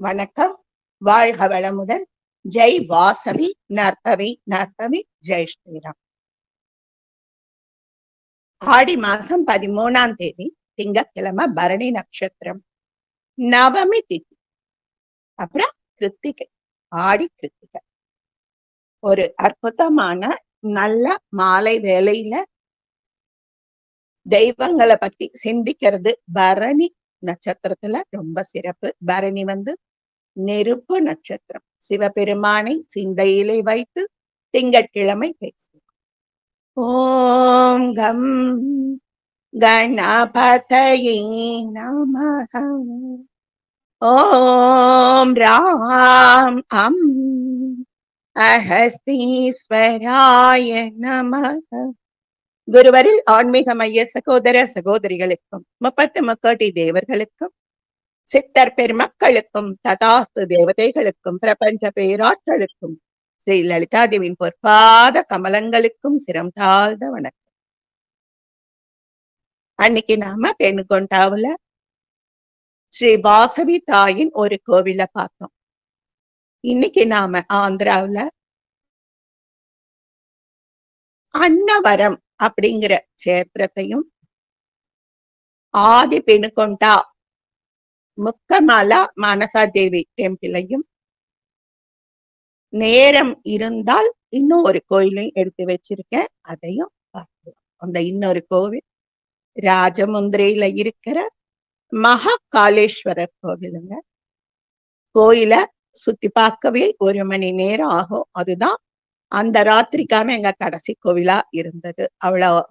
வணக்கம். வாழ்க வளமுடன். ஜெய் வாசவி நற்பவி நற்பவி. ஜெய் ஸ்ரீராம். ஆடி மாசம் 13ஆம் தேதி திங்கட்கிழமை, பரணி நட்சத்திரம், நவமி திதி, அப்புறம் கிருத்திகை, ஆடி கிருத்திகை. ஒரு அற்புதமான நல்ல மாலை வேளையில தெய்வங்களை பத்தி சிந்திக்கிறது பரணி நட்சத்திரத்துல ரொம்ப சிறப்பு. பரணி நெருப்பு நட்சத்திரம். சிவபெருமானை சிந்தையிலே வைத்து திங்கட்கிழமை பேசுவோம். ஓம் கம் கணபதயே நமஹ. ஓம் ராம் அம் அஹஸ்தீஸ்வராய நமஹ. குருவரில் ஆன்மீக மைய சகோதர சகோதரிகளுக்கும் 30 தேவர்களுக்கும் சித்தர் பெருமக்களுக்கும் ததாஸ்து தேவதைகளுக்கும் பிரபஞ்ச பேராற்றலுக்கும் ஸ்ரீ லலிதாதேவியின் பொற்பாத கமலங்களுக்கும் சிரம் தாழ்ந்த வணக்கம். அன்னைக்கு நாம பெண்கொண்டாவுல ஸ்ரீ வாசவி தாயின் ஒரு கோவில பார்த்தோம். இன்னைக்கு நாம ஆந்திராவுல அன்னவரம் அப்படிங்கிற கஷேத்திரத்தையும் ஆதி பெண்கொண்டா முக்கமாலா மானசாதேவி டெம்பிளையும், நேரம் இருந்தால் இன்னும் ஒரு கோயிலையும் எடுத்து வச்சிருக்கேன், அதையும் பார்க்கலாம். அந்த இன்னொரு கோவில் ராஜமுந்திரியில இருக்கிற மகாகாலேஸ்வரர் கோவிலுங்க. கோயில சுத்தி பார்க்கவே 1 மணி நேரம் ஆகும். அதுதான் அந்த ராத்திரிக்கான எங்க கடைசி கோவிலா இருந்தது. அவ்வளவு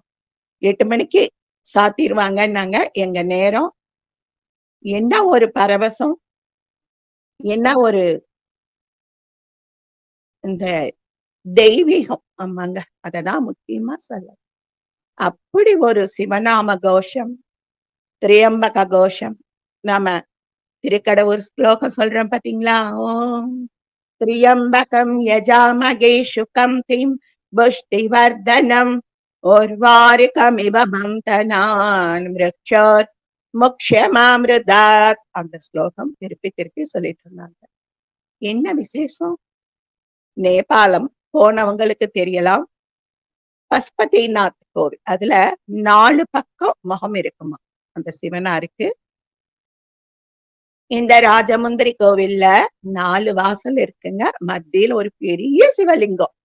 8 மணிக்கு சாத்திடுவாங்கன்னாங்க. எங்க நேரம் என்ன ஒரு பரவசம், என்ன ஒரு இந்த தெய்வீகம். ஆமாங்க, அததான் முக்கியமா சொல்ல. அப்படி ஒரு சிவநாம கோஷம், திரியம்பக கோஷம். நாம திருக்கடவுர் ஸ்லோகம் சொல்றோம் பாத்தீங்களா? ஓம் திரியம்பகம் யஜாமகே சுகம் திம் புஷ்டிவர்தனம் ஓர்வாரிகமிவ பந்தனான் மிருக்ஷோர் முக்ஷமாமிருதாத். அந்த ஸ்லோகம் திருப்பி திருப்பி சொல்லிட்டு இருந்தாங்க. என்ன விசேஷம்? நேபாளம் போனவங்களுக்கு தெரியலாம். பசுபதிநாத் கோவில், அதுல 4 பக்கம் முகம் இருக்குமா அந்த சிவனாருக்கு. இந்த ராஜமுந்திரி கோவில்ல 4 வாசல் இருக்குங்க. மத்தியில் ஒரு பெரிய சிவலிங்கம்.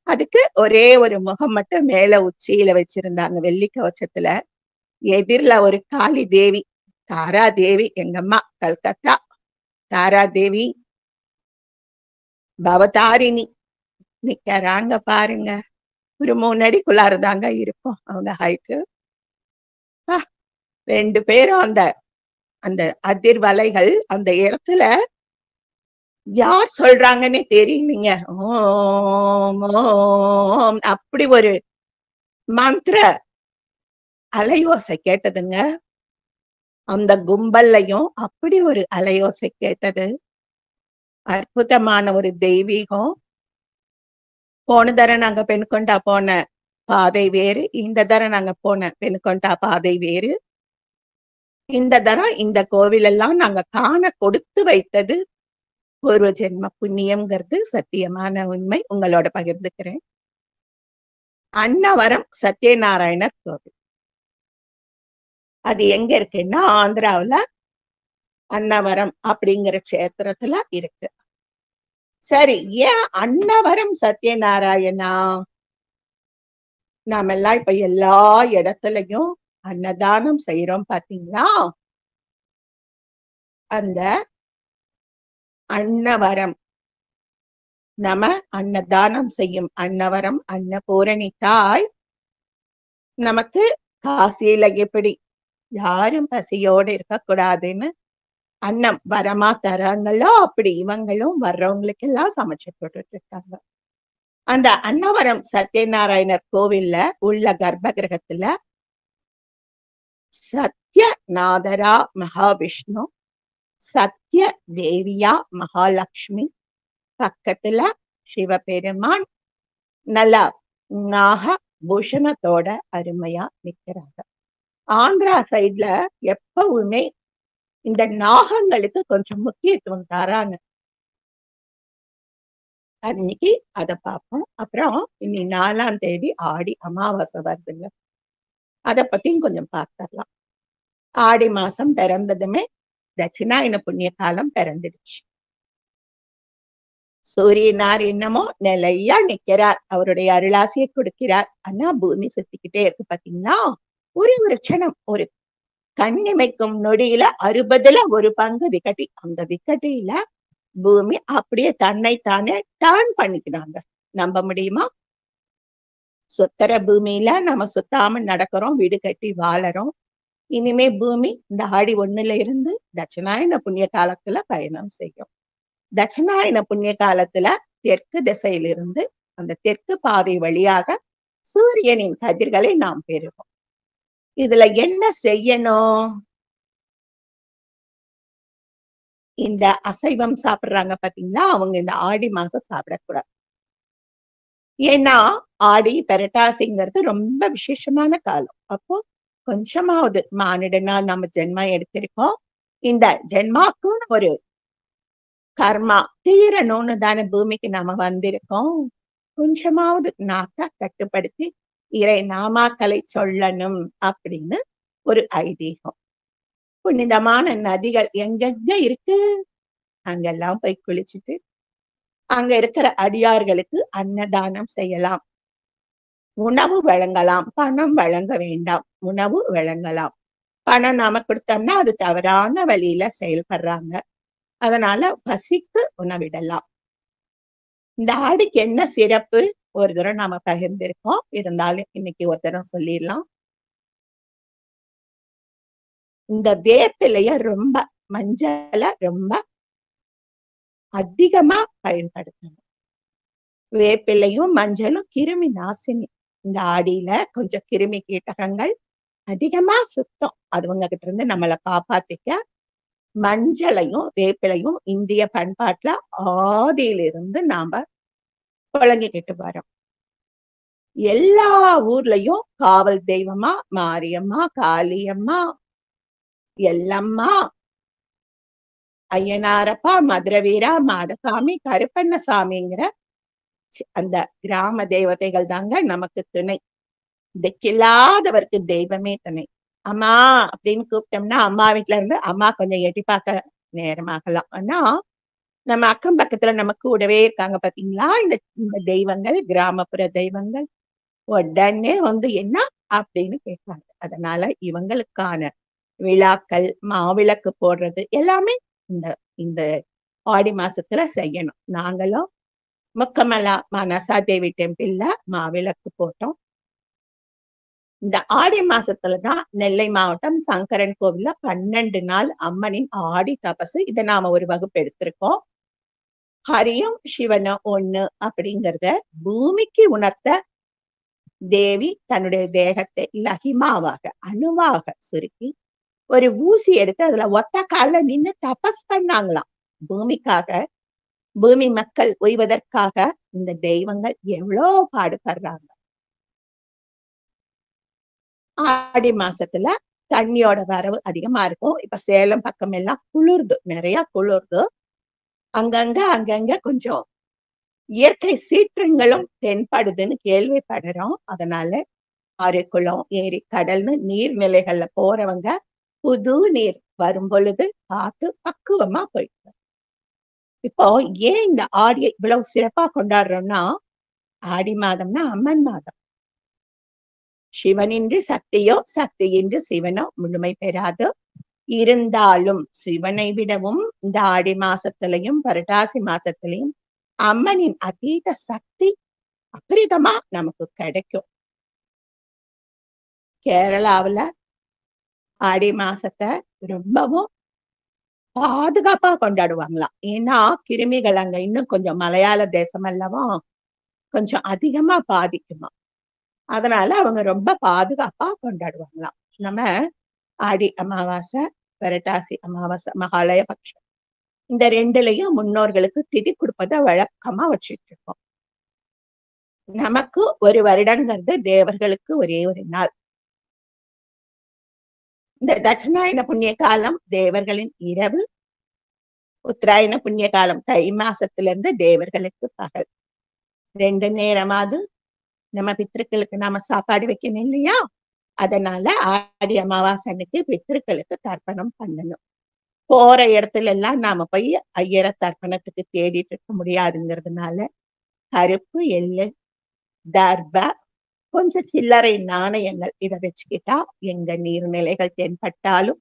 அதுக்கு ஒரே ஒரு முகம் மட்டும் மேல உச்சியில வச்சிருந்தாங்க வெள்ளி கவச்சத்துல. எதிரில ஒரு காளி தேவி, தாரா தேவி, எங்கம்மா கல்கத்தா தாரா தேவி பவதாரிணி நிக்கிறாங்க பாருங்க. ஒரு 3 அடிக்குள்ளாரதாங்க இருக்கும் அவங்க ஹைட்டு. 2 பேரும் அந்த அந்த அதிர்வலைகள் அந்த இடத்துல யார் சொல்றாங்கன்னே தெரியலீங்க. ஓம் ஓம் அப்படி ஒரு மந்திர அலையோசை கேட்டதுங்க. அந்த கும்பல்லையும் அப்படி ஒரு அலையோசை கேட்டது. அற்புதமான ஒரு தெய்வீகம். போன தடவை நாங்க பெண்கொண்டா போன பாதை வேறு, இந்த தடவை நாங்க போன பெண்கொண்டா பாதை வேறு. இந்த தரம் இந்த கோவில் எல்லாம் நாங்க காண கொடுத்து வைத்தது பூர்வ ஜென்ம புண்ணியம்ங்கிறது சத்தியமான உண்மை. உங்களோட பகிர்ந்துக்கிறேன். அன்னவரம் சத்யநாராயணர் கோவில், அது எங்க இருக்குன்னா ஆந்திராவுல அன்னவரம் அப்படிங்கிற கஷேத்திரத்துல இருக்கு. சரி, ஏன் அன்னவரம் சத்யநாராயணா? நாம எல்லாம் இப்ப எல்லா இடத்துலயும் அன்னதானம் செய்யறோம் பாத்தீங்களா? அந்த அன்னவரம், நம அன்னதானம் செய்யும் அன்னவரம் அன்னபூரணி தாய் நமக்கு காசியில எப்படி யாரும் பசியோடு இருக்கக்கூடாதுன்னு அன்னம் வரமா தராங்களோ, அப்படி இவங்களும் வர்றவங்களுக்கு எல்லாம் சமைச்சு போட்டுட்டு இருக்காங்க. அந்த அன்னவரம் சத்யநாராயணர் கோவில்ல உள்ள கர்ப்ப கிரகத்துல சத்யநாதரா மகாவிஷ்ணு, சத்ய தேவியா மகாலட்சுமி, பக்கத்துல சிவபெருமான் நல்ல நாக பூஷணத்தோட அருமையா நிக்கிறாங்க. ஆந்திரா சைட்ல எப்பவுமே இந்த நாகங்களுக்கு கொஞ்சம் முக்கியத்துவம் தராங்க. அன்னைக்கு அத பார்ப்போம். அப்புறம் இன்னி 4ஆம் தேதி ஆடி அமாவாசை வருதுங்க. அத பத்தியும் கொஞ்சம் பார்த்துடலாம். ஆடி மாசம் பிறந்ததுமே தட்சிணாயன புண்ணிய காலம் பிறந்துடுச்சு. சூரியனார் என்னமோ நிலையா நிக்கிறார். அவருடைய அருளாசியை கொடுக்கிறார். ஆனா பூமி சுத்திக்கிட்டே இருக்கு பாத்தீங்களா? ஒரு க்ஷணம், ஒரு கண்ணிமைக்கும் நொடியில 60ல ஒரு பங்கு விக்கட்டி. அந்த விக்கட்டியில பூமி அப்படியே தன்னைத்தானே டர்ன் பண்ணிக்கிறாங்க. நம்ப முடியுமா? சுத்தர பூமியில நம்ம சுத்தாம நடக்கிறோம், வீடு கட்டி வாழறோம். இனிமே பூமி இந்த ஆடி 1ல இருந்து தட்சிணாயன புண்ணிய காலத்துல பயணம் செய்யும். தட்சிணாயன புண்ணிய காலத்துல தெற்கு திசையிலிருந்து அந்த தெற்கு பாதை வழியாக சூரியனின் கதிர்களை நாம் பெறுவோம். இதுல என்ன செய்யணும்? இந்த அசைவம் சாப்பிடுறாங்க பாத்தீங்களா, அவங்க இந்த ஆடி மாசம் சாப்பிடக்கூடாது. ஏன்னா ஆடி பெரட்டாசிங்கிறது ரொம்ப விசேஷமான காலம். அப்போ கொஞ்சமாவது மானிடனா நம்ம ஜென்மா எடுத்திருக்கோம். இந்த ஜென்மாக்குன்னு ஒரு கர்மா தீரணும்னு தானே பூமிக்கு நாம வந்திருக்கோம். கொஞ்சமாவது நாக்க கட்டுப்படுத்தி இறை நாமாக்களை சொல்லணும் அப்படின்னு ஒரு ஐதீகம். புனிதமான நதிகள் எங்கெங்க இருக்கு, அங்கெல்லாம் போய் குளிச்சுட்டு அங்க இருக்கிற அடியார்களுக்கு அன்னதானம் செய்யலாம், உணவு வழங்கலாம். பணம் வழங்க வேண்டாம், உணவு வழங்கலாம். பணம் நாம கொடுத்தோம்னா அது தவறான வழியில செயல்படுறாங்க. அதனால பசிக்கு உணவிடலாம். இந்த ஆடிக்கு என்ன சிறப்பு ஒரு தடவை நாம பகிர்ந்திருக்கோம், இருந்தாலும் இன்னைக்கு ஒரு தடவை சொல்லிடலாம். இந்த வேப்பிலைய ரொம்ப மஞ்சள ரொம்ப அதிகமா பயன்படுத்தணும். வேப்பிலையும் மஞ்சளும் கிருமி நாசினி. இந்த ஆடியில கொஞ்சம் கிருமி கீட்டகங்கள் அதிகமா சுத்தம், அதுவங்க கிட்ட இருந்து நம்மளை காப்பாத்திக்க மஞ்சளையும் வேப்பிலையும் இந்திய பண்பாட்டுல ஆதியிலிருந்து நாம புழங்கிக்கிட்டு வரோம். எல்லா ஊர்லயும் காவல் தெய்வமா மாரியம்மா, காளியம்மா, எல்லம்மா, ஐயனாரப்பா, மதுரவீரா, மாடசாமி, கருப்பண்ணசாமிங்கிற அந்த கிராம தேவதைகள் தாங்க நமக்கு துணை. திக்கில்லாதவருக்கு தெய்வமே துணை. அம்மா அப்படின்னு கூப்பிட்டோம்னா அம்மா வீட்டுல இருந்து அம்மா கொஞ்சம் எட்டி பார்க்க நேரமாகலாம். ஆனா நம்ம அக்கம் பக்கத்துல நம்ம கூடவே இருக்காங்க பாத்தீங்களா இந்த இந்த தெய்வங்கள், கிராமப்புற தெய்வங்கள். உடனே வந்து என்ன அப்படின்னு கேட்பாங்க. அதனால இவங்களுக்கான விழாக்கள், மாவிளக்கு போடுறது எல்லாமே இந்த இந்த ஆடி மாசத்துல செய்யணும். நாங்களும் முக்கமலா மனசா தேவி டெம்பிள்ல மாவிளக்கு போட்டோம். இந்த ஆடி மாசத்துலதான் நெல்லை மாவட்டம் சங்கரன் கோவில்ல 12 நாள் அம்மனின் ஆடி தபசு. இதை நாம ஒரு வகுப்பு எடுத்திருக்கோம். ஹரியும் சிவனும் ஒண்ணு அப்படிங்கிறத பூமிக்கு உணர்த்த தேவி தன்னுடைய தேகத்தை லஹிமாவாக அணுவாக சுருக்கி ஒரு ஊசி எடுத்து அதுல ஒத்த கால நின்று தபஸ் பண்ணாங்களாம். பூமிக்காக, பூமி மக்கள் ஓய்வதற்காக இந்த தெய்வங்கள் எவ்வளவு பாடுபடுறாங்க. ஆடி மாசத்துல தண்ணியோட வரவு அதிகமா இருக்கும். இப்ப சேலம் பக்கம் எல்லாம் குளிர்து, நிறைய குளிர்து. அங்கங்க கொஞ்சம் இயற்கை சீற்றங்களும் தென்படுதுன்னு கேள்விப்படுறோம். அதனால ஆறு, குளம், ஏரி, கடல்னு நீர்நிலைகள்ல போறவங்க புது நீர் வரும் பொழுது பார்த்து பக்குவமா போயிட்டு. இப்போ ஏன் இந்த ஆடியை இவ்வளவு சிறப்பா கொண்டாடுறோம்னா, ஆடி மாதம்னா அம்மன் மாதம். சிவனின்றி சக்தியோ, சக்தியின்றி சிவனோ முழுமை பெறாது. இருந்தாலும் சிவனை விடவும் இந்த ஆடி மாசத்திலையும் புரட்டாசி மாசத்திலையும் அம்மனின் அதீத சக்தி அபரிதமா நமக்கு கிடைக்கும். கேரளாவுல ஆடி மாசத்தை ரொம்பவும் பாதுகாப்பா கொண்டாடுவாங்களாம். ஏன்னா கிருமிகள் அங்க இன்னும் கொஞ்சம் மலையாள தேசம் அல்லவா, கொஞ்சம் அதிகமா பாதிக்குமா. அதனால அவங்க ரொம்ப பாதுகாப்பா கொண்டாடுவாங்களாம். நம்ம ஆடி அமாவாசை, புரட்டாசி அமாவாசை, மகாலய பட்சம் இந்த 2லயும் முன்னோர்களுக்கு திதி கொடுப்பதை வழக்கமா வச்சுட்டு இருக்கோம். நமக்கு ஒரு வருடங்கிறது தேவர்களுக்கு ஒரே ஒரு நாள். இந்த தட்சிணாயன புண்ணிய காலம் தேவர்களின் இரவு, உத்தராயண புண்ணிய காலம் தை மாசத்துல இருந்து தேவர்களுக்கு பகல். 2 நேரமாவது நம்ம பித்திருக்களுக்கு நாம சாப்பாடு வைக்கணும் இல்லையா? அதனால ஆடி அமாவாசை அன்னைக்கு பித்திருக்களுக்கு தர்ப்பணம் பண்ணணும். போற இடத்துல எல்லாம் நாம போய் ஐயர தர்ப்பணத்துக்கு தேடிட்டு இருக்க முடியாதுங்கிறதுனால கருப்பு எள்ளு, தர்ப, கொஞ்சம் சில்லறை நாணயங்கள் இதை வச்சுக்கிட்டா எங்க நீர்நிலைகள் தென்பட்டாலும்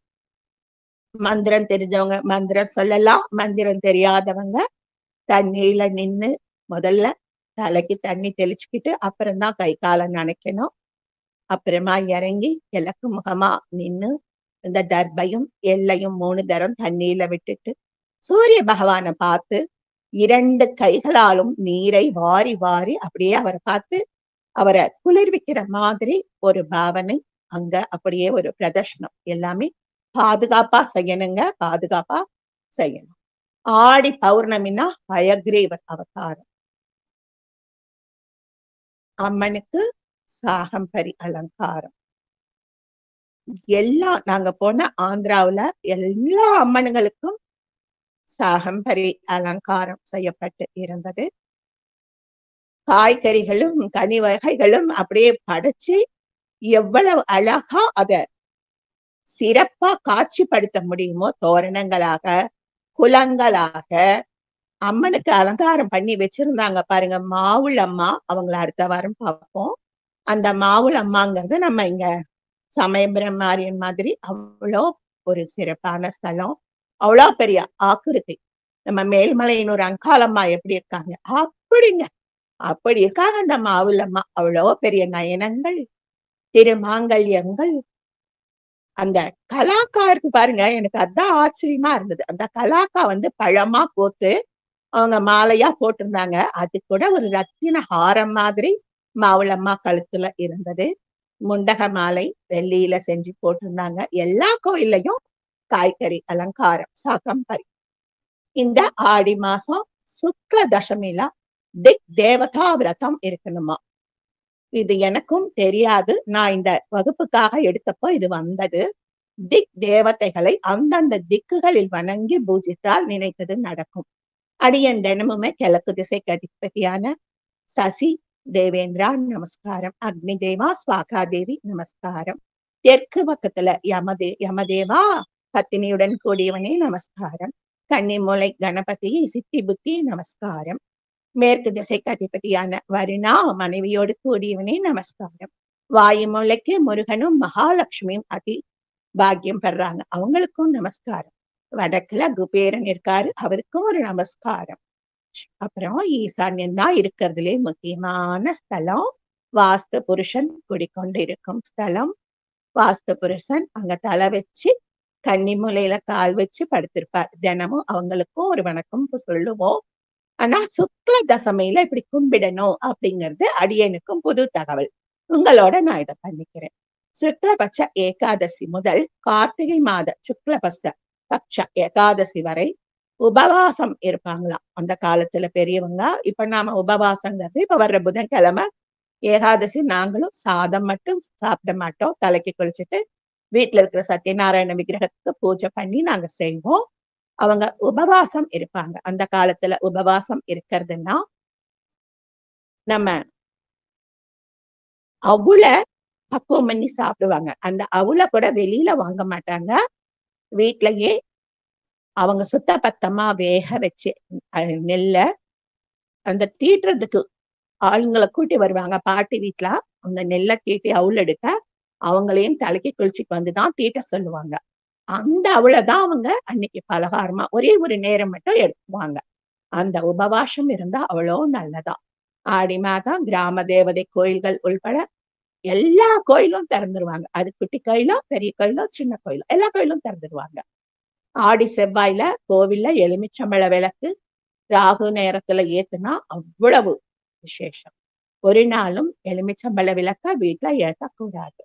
மந்திரம் தெரிஞ்சவங்க மந்திரம் சொல்லலாம், மந்திரம் தெரியாதவங்க தண்ணியில நின்னு முதல்ல தலைக்கு தண்ணி தெளிச்சுக்கிட்டு அப்புறம்தான் கை காலை நனைக்கணும். அப்புறமா இறங்கி கிழக்கு முகமா நின்னு இந்த தர்பையும் எல்லையும் 3 தரம் தண்ணியில விட்டுட்டு சூரிய பகவானை பார்த்து 2 கைகளாலும் நீரை வாரி வாரி அப்படியே அவரை பார்த்து அவரை குளிர்விக்கிற மாதிரி ஒரு பாவனை, அங்க அப்படியே ஒரு பிரதர்ஷனம், எல்லாமே பாதுகாப்பா செய்யணுங்க, பாதுகாப்பா செய்யணும். ஆடி பௌர்ணமினா ஹயக்ரீவர் அவதாரம். அம்மனுக்கு சாகம்பரி அலங்காரம். நாங்க போன ஆந்திராவுல எல்லா அம்மன்களுக்கும் சாகம்பரி அலங்காரம் செய்யப்பட்டு இருந்தது. காய்கறிகளும் கனி வகைகளும் அப்படியே படைச்சு எவ்வளவு அழகா அத சிறப்பா காட்சிப்படுத்த முடியுமோ தோரணங்களாக, குலங்களாக அம்மனுக்கு அலங்காரம் பண்ணி வச்சிருந்தாங்க பாருங்க. மாவுள் அம்மா, அவங்கள அடுத்த வாரம் பார்ப்போம். அந்த மாவுள் அம்மாங்கிறது நம்ம இங்க சமயபுரம் மாரியன் மாதிரி அவ்வளோ ஒரு சிறப்பான ஸ்தலம், அவ்வளோ பெரிய ஆக்கிருதி. நம்ம மேல்மலையினூர் அங்காளம்மா எப்படி இருக்காங்க அப்படிங்க, அப்படி இருக்காங்க அந்த மாவுள் அம்மா. அவ்வளோ பெரிய நயனங்கள், திருமாங்கல்யங்கள், அந்த கலாக்கா இருக்கு பாருங்க, எனக்கு அதான் ஆச்சரியமா இருந்தது. அந்த கலாக்கா பழமா கோத்து அவங்க மாலையா போட்டிருந்தாங்க. அது கூட ஒரு ரத்தின ஹாரம் மாதிரி மாவுளம்மா கழுத்துல இருந்தது. முண்டக மாலை வெள்ளியில செஞ்சு போட்டிருந்தாங்க. எல்லா கோயிலையும் காய்கறி அலங்காரம், சாகம்பரி. இந்த ஆடி மாசம் சுக்ல தசமில திக் தேவதா விரதம் இருக்கணுமா. இது எனக்கும் தெரியாது, நான் இந்த வகுப்புக்காக எடுத்தப்போ இது வந்தது. திக் தேவதைகளை அந்தந்த திக்குகளில் வணங்கி பூஜித்தால் நினைத்தது நடக்கும். அடியன் தினமுமே கிழக்கு திசைக்கு அதிபதியான சசி தேவேந்திரா நமஸ்காரம், அக்னி தேவா ஸ்வாகா தேவி நமஸ்காரம், தெற்கு பக்கத்துல யமதேவா பத்தினியுடன் கூடியவனே நமஸ்காரம், கன்னிமூலை கணபதி சித்தி புத்தி நமஸ்காரம், மேற்கு திசைக்கு அதிபதியான வருணா மனைவியோடு கூடியவனே நமஸ்காரம், வாயுமூலைக்கு முருகனும் மகாலட்சுமியும் அதி பாக்கியம் பெறாங்க, அவங்களுக்கும் நமஸ்காரம், வடக்குல குபேரன் இருக்காரு, அவருக்கும் ஒரு நமஸ்காரம். அப்புறம் ஈசான்யம் தான் இருக்கிறதுலே முக்கியமான ஸ்தலம். வாஸ்து புருஷன் குடிக்கொண்டு இருக்கும் ஸ்தலம். வாஸ்து புருஷன் அங்க தலை வச்சு கன்னிமூலையில கால் வச்சு படுத்திருப்பார். தினமும் அவங்களுக்கும் ஒரு வணக்கம் சொல்லுவோம். ஆனா சுக்ல தசமியில இப்படி கும்பிடணும் அப்படிங்கிறது அடியனுக்கும் புது தகவல். உங்களோட நான் இதை பண்ணிக்கிறேன். சுக்லபட்ச ஏகாதசி முதல் கார்த்திகை மாத சுக்லபட்ச பட்ச ஏகாதசி வரை உபவாசம் இருப்பாங்களாம் அந்த காலத்துல பெரியவங்க. இப்ப நாம உபவாசங்கிறது இப்ப வர்ற புதன்கிழமை ஏகாதசி நாங்களும் சாதம் மட்டும் சாப்பிட மாட்டோம். தலைக்கு குளிச்சுட்டு வீட்டுல இருக்கிற சத்யநாராயண விக்கிரகத்துக்கு பூஜை பண்ணி நாங்க செய்வோம். அவங்க உபவாசம் இருப்பாங்க. அந்த காலத்துல உபவாசம் இருக்கிறதுன்னா நம்ம அவுள பக்குவம் பண்ணி சாப்பிடுவாங்க. அந்த அவுள கூட வெளியில வாங்க மாட்டாங்க, வீட்லயே அவங்க சுத்த பத்தமா வேக வச்சு நெல்ல அந்த தீட்டுறதுக்கு ஆளுங்களை கூட்டி வருவாங்க. பாட்டி வீட்டுல அந்த நெல்லை தீட்டி அவுள் எடுக்க அவங்களையும் தலைக்கு குளிச்சுட்டு வந்துதான் தீட்ட சொல்லுவாங்க. அந்த அவுளதான் அவங்க அன்னைக்கு பலகாரமா ஒரே ஒரு நேரம் மட்டும் எடுத்துவாங்க. அந்த உபவாசம் இருந்தா அவ்வளோ நல்லதா. ஆடி மாதம் கிராம தேவதை கோயில்கள் உள்பட எல்லா கோயிலும் திறந்துருவாங்க. அது குட்டி கோயிலோ பெரிய கோயிலோ சின்ன கோயிலோ எல்லா கோயிலும் திறந்துருவாங்க. ஆடி செவ்வாயில கோவில்ல எலுமிச்சம்பழ விளக்கு ராகு நேரத்துல ஏத்துனா அவ்வளவு விசேஷம். ஒரு நாளும் எலுமிச்சம்பழ விளக்க வீட்டுல ஏத்தக்கூடாது.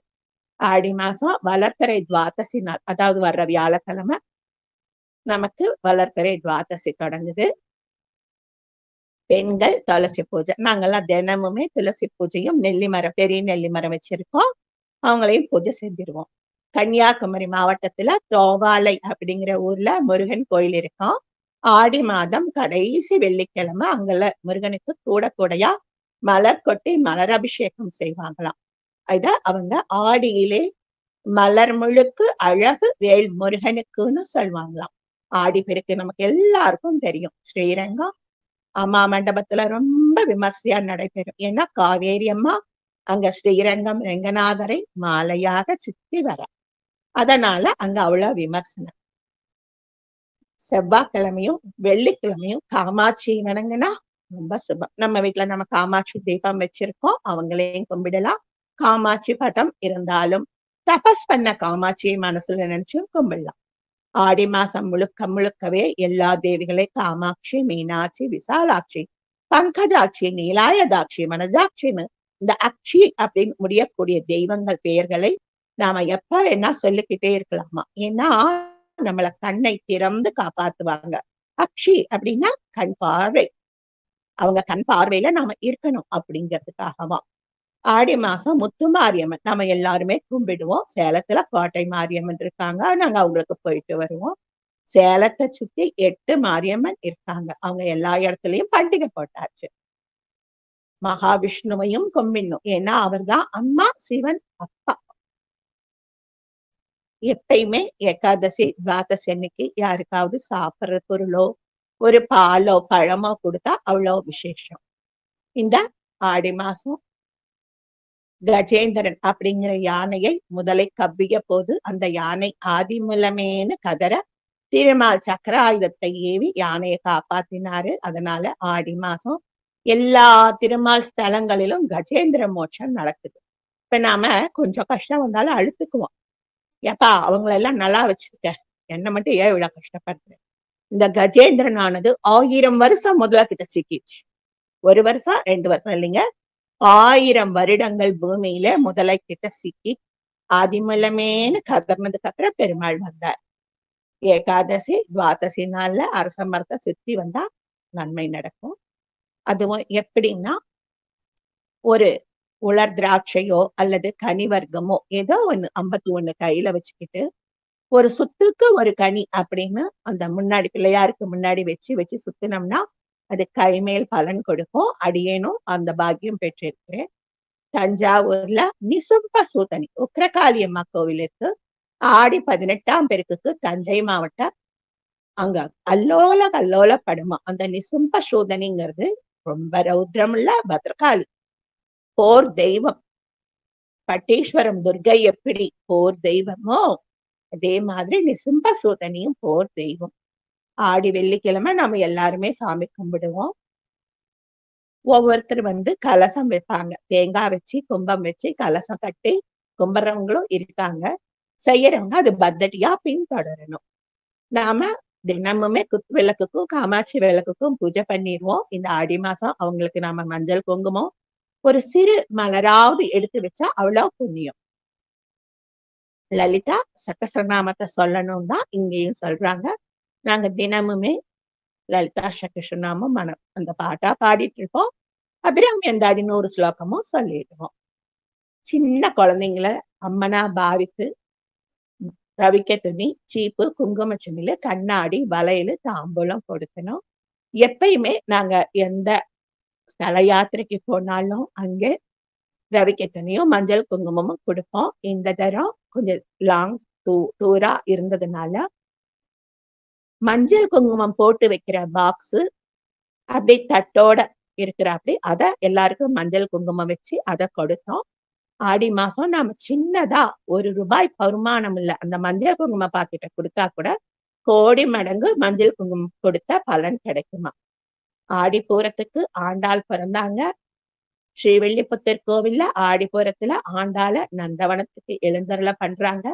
ஆடி மாசம் வளர்பிறை துவாதசி நாள், அதாவது வர்ற வியாழக்கிழமை நமக்கு வளர்பிறை துவாதசி தொடங்குது. பெண்கள் துளசி பூஜை, நாங்கெல்லாம் தினமுமே துளசி பூஜையும் நெல்லி மரம் பெரிய நெல்லி மரம் வச்சிருக்கோம், அவங்களையும் பூஜை செஞ்சிருவோம். கன்னியாகுமரி மாவட்டத்துல தோவாலை அப்படிங்கிற ஊர்ல முருகன் கோயில் இருக்கும். ஆடி மாதம் கடைசி வெள்ளிக்கிழமை அங்கல முருகனுக்கு கூட கூடையா மலர் கொட்டி மலர் அபிஷேகம் செய்வாங்களாம். இத அவங்க ஆடியிலே மலர் முழுக்கு அழகு வேல் முருகனுக்குன்னு சொல்லுவாங்களாம். ஆடி பெருக்கு நமக்கு எல்லாருக்கும் தெரியும். ஸ்ரீரங்கம் அம்மா மண்டபத்துல ரொம்ப விமர்சையா நடைபெறும். ஏன்னா காவேரி அம்மா அங்க ஸ்ரீரங்கம் ரெங்கநாதரை மாலையாக சுத்தி வர, அதனால அங்க அவ்வளவு விமர்சனம். செவ்வாய்க்கிழமையும் வெள்ளிக்கிழமையும் காமாட்சி வணங்குனா ரொம்ப சுபம். நம்ம வீட்டுல நம்ம காமாட்சி தீபம் வச்சிருக்கோம், அவங்களையும் கும்பிடலாம். காமாட்சி படம் இருந்தாலும் தபஸ் பண்ண காமாட்சியை மனசுல நினைச்சு கும்பிடலாம். ஆடி மாசம் முழுக்க முழுக்கவே எல்லா தேவிகளை காமாட்சி, மீனாட்சி, விசாலாட்சி, பங்கஜாட்சி, நீலாயதாட்சி, மனஜாட்சின்னு இந்த அக்ஷி அப்படின்னு முடியக்கூடிய தெய்வங்கள் பெயர்களை நாம எப்ப வேணா சொல்லிக்கிட்டே இருக்கலாமா. ஏன்னா நம்மள கண்ணை திறந்து காப்பாத்துவாங்க. அக்ஷி அப்படின்னா கண் பார்வை, அவங்க கண் பார்வையில நாம இருக்கணும் அப்படிங்கிறதுக்காகவா. ஆடி மாசம் முத்து மாரியம்மன் நம்ம எல்லாருமே கும்பிடுவோம். சேலத்துல கோட்டை மாரியம்மன் இருக்காங்க, நாங்க அவங்களுக்கு போயிட்டு வருவோம். சேலத்தை சுத்தி 8 மாரியம்மன் இருக்காங்க, அவங்க எல்லா இடத்துலயும் பண்டிகை போட்டாச்சு. மகாவிஷ்ணுவையும் கும்பிடணும், ஏன்னா அவர் தான் அம்மா சிவன் அப்பா. எப்பயுமே ஏகாதசி துவாதசி அன்னைக்கு யாருக்காவது சாப்பிடுற பொருளோ ஒரு பாலோ பழமோ கொடுத்தா அவ்வளவு விசேஷம். இந்த ஆடி மாசம் கஜேந்திரன் அப்படிங்கிற யானையை முதலை கவ்விய போது அந்த யானை ஆதிமூலமேன்னு கதற திருமால் சக்கர ஆயுதத்தை ஏவி யானையை காப்பாத்தினாரு. அதனால ஆடி மாசம் எல்லா திருமால் ஸ்தலங்களிலும் கஜேந்திர மோட்சம் நடக்குது. இப்ப நாம கொஞ்சம் கஷ்டம் வந்தாலும் அழுத்துக்குவோம், ஏப்பா அவங்களெல்லாம் நல்லா வச்சிருக்க, என்ன மட்டும் ஏன் இவ்வளவு கஷ்டப்படுற. இந்த கஜேந்திரனானது 1000 வருஷம் முதல்ல கிட்ட சிக்கிச்சு. 1 வருஷம் 2 வருஷம் இல்லைங்க, 1000 வருடங்கள் பூமியில முதலை கிட்ட சிக்கி ஆதிமூலமேன்னு கதர்னதுக்கு அப்புறம் பெருமாள் வந்தார். ஏகாதசி துவாதசி நாள்ல அரச மரத்தை சுத்தி வந்தா நன்மை நடக்கும். அதுவும் எப்படின்னா, ஒரு உலர் திராட்சையோ அல்லது கனி வர்க்கமோ ஏதோ ஒண்ணு 51 கையில வச்சுக்கிட்டு ஒரு சுத்துக்கு ஒரு கனி அப்படின்னு அந்த முன்னாடி பிள்ளையாருக்கு முன்னாடி வச்சு வச்சு சுத்தினோம்னா அது கைமேல் பலன் கொடுக்கும். அடியேனும் அந்த பாக்கியம் பெற்றிருக்கிறேன். தஞ்சாவூர்ல நிசும்ப சூதனி உக்கிரகாளி அம்மா கோவில் இருக்கு. ஆடி 18ஆம் பெருக்குக்கு தஞ்சை மாவட்டம் அங்க அல்லோல கல்லோல படுமா அந்த நிசும்ப சூதனிங்கிறது ரொம்ப ரௌத்ரமுள்ள பத்ரகாளி, போர் தெய்வம். பட்டீஸ்வரம் துர்கை எப்படி போர் தெய்வமோ அதே மாதிரி நிசும்ப சூதனியும் போர் தெய்வம். ஆடி வெள்ளிக்கிழமை நம்ம எல்லாருமே சாமி கும்பிடுவோம். ஒவ்வொருத்தர் கலசம் வைப்பாங்க, தேங்காய் வச்சு கும்பம் வச்சு கலசம் கட்டி கும்பிடுறவங்களும் இருக்காங்க. செய்யறவங்க அது பத்தடியா பின்தொடரணும். நாம தினமுமே குத்து விளக்குக்கும் காமாட்சி விளக்குக்கும் பூஜை பண்ணிடுவோம். இந்த ஆடி மாசம் அவங்களுக்கு நாம மஞ்சள் குங்குமம் ஒரு சிறு மலராவது எடுத்து வச்சா அவ்வளவு புண்ணியம். லலிதா சகஸ்ரநாமத்தை சொல்லணும் தான் இங்கேயும் சொல்றாங்க. நாங்க தினமுமே லலிதா சகஸ்ரநாமம் அந்த பாட்டா பாடிட்டு இருப்போம். அப்புறம் எந்த 100 ஸ்லோகமும் சொல்லிடுவோம். சின்ன குழந்தைங்களை அம்மனா பாவித்து ரவிக்க துணி, சீப்பு, குங்கும சிமிழ், கண்ணாடி, வளையல், தாம்பூலம் கொடுக்கணும். எப்பயுமே நாங்க எந்த ஸ்தல யாத்திரைக்கு போனாலும் அங்கே ரவிக்க துணியும் மஞ்சள் குங்குமமும் கொடுப்போம். இந்த தரம் கொஞ்சம் லாங் டூரா இருந்ததுனால மஞ்சள் குங்குமம் போட்டு வைக்கிற பாக்ஸ் அப்படியே தட்டோட இருக்கிறாப்படி அத எல்லாருக்கும் மஞ்சள் குங்குமம் வச்சு அதை கொடுத்தோம். ஆடி மாசம் நாம சின்னதா ₹1 வருமானம் இல்ல அந்த மஞ்சள் குங்கும பாக்கெட்ட கொடுத்தா கூட கோடி மடங்கு மஞ்சள் குங்குமம் கொடுத்த பலன் கிடைக்குமா. ஆடிப்பூரத்துக்கு ஆண்டாள் பிறந்தாங்க. ஸ்ரீவில்லிபுத்தூர் கோவில்ல ஆடிப்பூரத்துல ஆண்டாள நந்தவனத்துக்கு எழுந்தருள பண்றாங்க.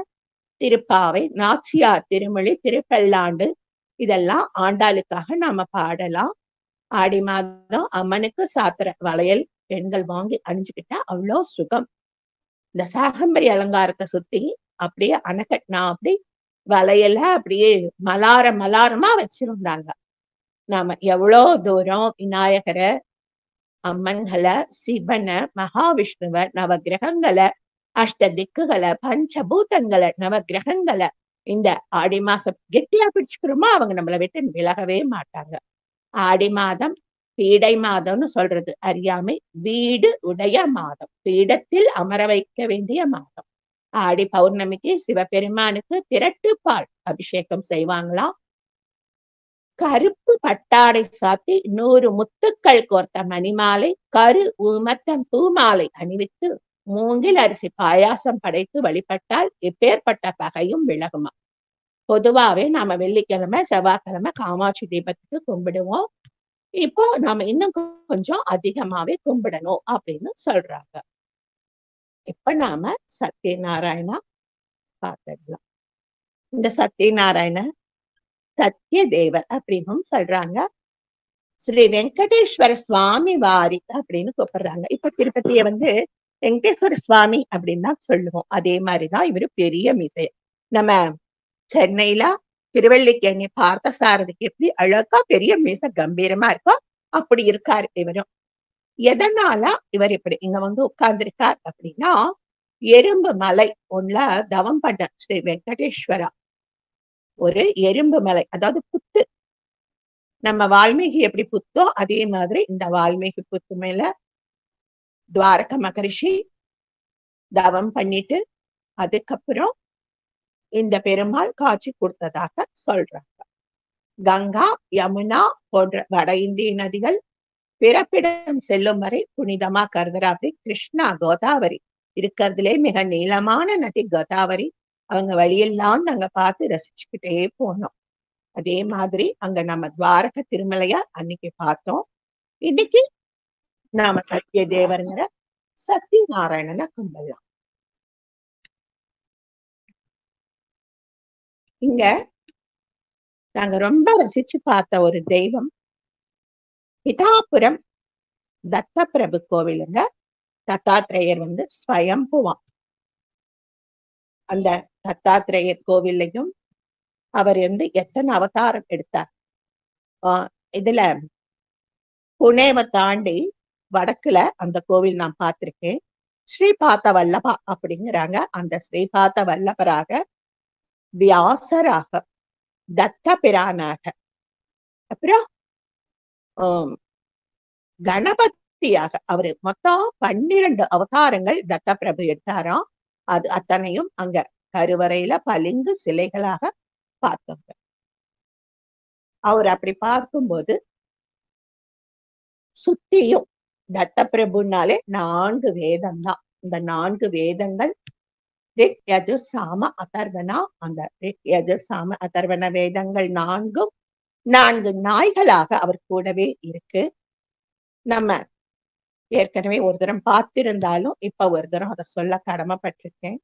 திருப்பாவை, நாச்சியார் திருமொழி, திருப்பல்லாண்டு இதெல்லாம் ஆண்டாளுக்காக நாம பாடலாம். ஆடி மாதம் அம்மனுக்கு சாத்திர வளையல் பெண்கள் வாங்கி அணிஞ்சுக்கிட்டா அவ்வளோ சுகம். இந்த சாகம்பரி அலங்காரத்தை சுத்தி அப்படியே அணைக்கட்டினா அப்படி வளையல அப்படியே மலாரமா வச்சிருந்தாங்க. நாம எவ்வளோ தூரம் விநாயகரை, அம்மன்களை, சிவனை, மகாவிஷ்ணுவை, நவ கிரகங்களை அஷ்ட திக்குகளை, பஞ்சபூதங்களை, நவ கிரகங்களை இந்த ஆடி மாசம் கெட்டியா பிடிச்சுக்கிறோமோ அவங்க நம்மளை விட்டு விலகவே மாட்டாங்க. ஆடி மாதம் பீடை மாதம்னு சொல்றது அறியாமை. வீடு உடைய மாதம், பீடத்தில் அமர வைக்க வேண்டிய மாதம். ஆடி பௌர்ணமிக்கு சிவபெருமானுக்கு திரட்டு பால் அபிஷேகம் செய்வாங்களாம். கருப்பு பட்டாடை சாத்தி 100 முத்துக்கள் கோர்த்த மணிமாலை, கரு ஊமத்தம் பூமாலை அணிவித்து மூங்கில் அரிசி பாயாசம் படைத்து வழிபட்டால் எப்பேற்பட்ட பகையும் விலகுமா. பொதுவாவே நாம வெள்ளிக்கிழமை செவ்வாய்க்கிழமை காமாட்சி தீபத்துக்கு கும்பிடுவோம். இப்போ நாம இன்னும் கொஞ்சம் அதிகமாவே கும்பிடணும் அப்படின்னு சொல்றாங்க. இப்ப நாம சத்யநாராயணா பார்த்துடலாம். இந்த சத்யநாராயண சத்ய தேவர் அப்படின்னு சொல்றாங்க. ஸ்ரீ வெங்கடேஸ்வர சுவாமி வாரி அப்படின்னு கூப்பிடுறாங்க. இப்ப திருப்பதிய வெங்கடேஸ்வர சுவாமி அப்படின்னு தான் சொல்லுவோம். அதே மாதிரிதான் இவரு பெரிய மீசை. நம்ம சென்னையில திருவல்லிக்கேணி பார்த்த சாரதிக்கு எப்படி அழகா பெரிய மீச கம்பீரமா இருக்கோ அப்படி இருக்காரு இவரும். எதனால இவர் இப்படி இங்க உட்கார்ந்துருக்கார் அப்படின்னா, எறும்பு மலை ஒண்ணுல தவம் பண்ண ஸ்ரீ வெங்கடேஸ்வரா ஒரு எறும்பு மலை, அதாவது புத்து. நம்ம வால்மீகி எப்படி புத்தோ அதே மாதிரி இந்த வால்மீகி புத்து மேல துவாரக மகரிஷி தவம் பண்ணிட்டு அதுக்கப்புறம் இந்த பெருமாள் காட்சி கொடுத்ததாக சொல்றாங்க. கங்கா, யமுனா போன்ற வட இந்திய நதிகள் பிறப்பிடம் செல்லும் வரை புனிதமா கருதுறா. அப்படி கிருஷ்ணா, கோதாவரி இருக்கிறதுலே மிக நீளமான நதி கோதாவரி. அவங்க வழியெல்லாம் நாங்க பார்த்து ரசிச்சுக்கிட்டே போனோம். அதே மாதிரி அங்க நம்ம துவாரக திருமலையா அன்னைக்கு பார்த்தோம். இன்னைக்கு நாம சத்ய தேவருங்கிற சத்யநாராயணனை கும்பிடலாம். இங்க நாங்க ரொம்ப ரசிச்சு பார்த்த ஒரு தெய்வம் பிதாபுரம் தத்த பிரபு கோவிலுங்க. தத்தாத்திரேயர் ஸ்வயம்புவான். அந்த தத்தாத்திரேயர் கோவில்லையும் அவர் எத்தனை அவதாரம் எடுத்தார். இதுல புனேவை தாண்டி வடக்குல அந்த கோவில் நான் பார்த்திருக்கேன். ஸ்ரீபாத வல்லபா அப்படிங்கிறாங்க. அந்த ஸ்ரீபாத வல்லபராக, வியாசராக, தத்த பிரானாக, அப்புறம் கணபதியாக அவரு மொத்தம் 12 அவதாரங்கள் தத்த பிரபு எடுத்தாராம். அது அத்தனையும் அங்க கருவறையில பளிங்கு சிலைகளாக பார்த்தோங்க. அவர் அப்படி பார்க்கும்போது சுத்தியும் தத்த பிரபுனாலே 4 வேதம் தான். இந்த 4 வேதங்கள் ரிக், யஜுர், சாம, அதர்வனா. அந்த ரிக், யஜுர், சாம, அதர்வன வேதங்கள் 4ம் 4 நாய்களாக அவர் கூடவே இருக்கு. நம்ம ஏற்கனவே ஒரு தரம் பார்த்திருந்தாலும் இப்ப ஒரு தரம் அதை சொல்ல கடமைப்பட்டிருக்கேன்.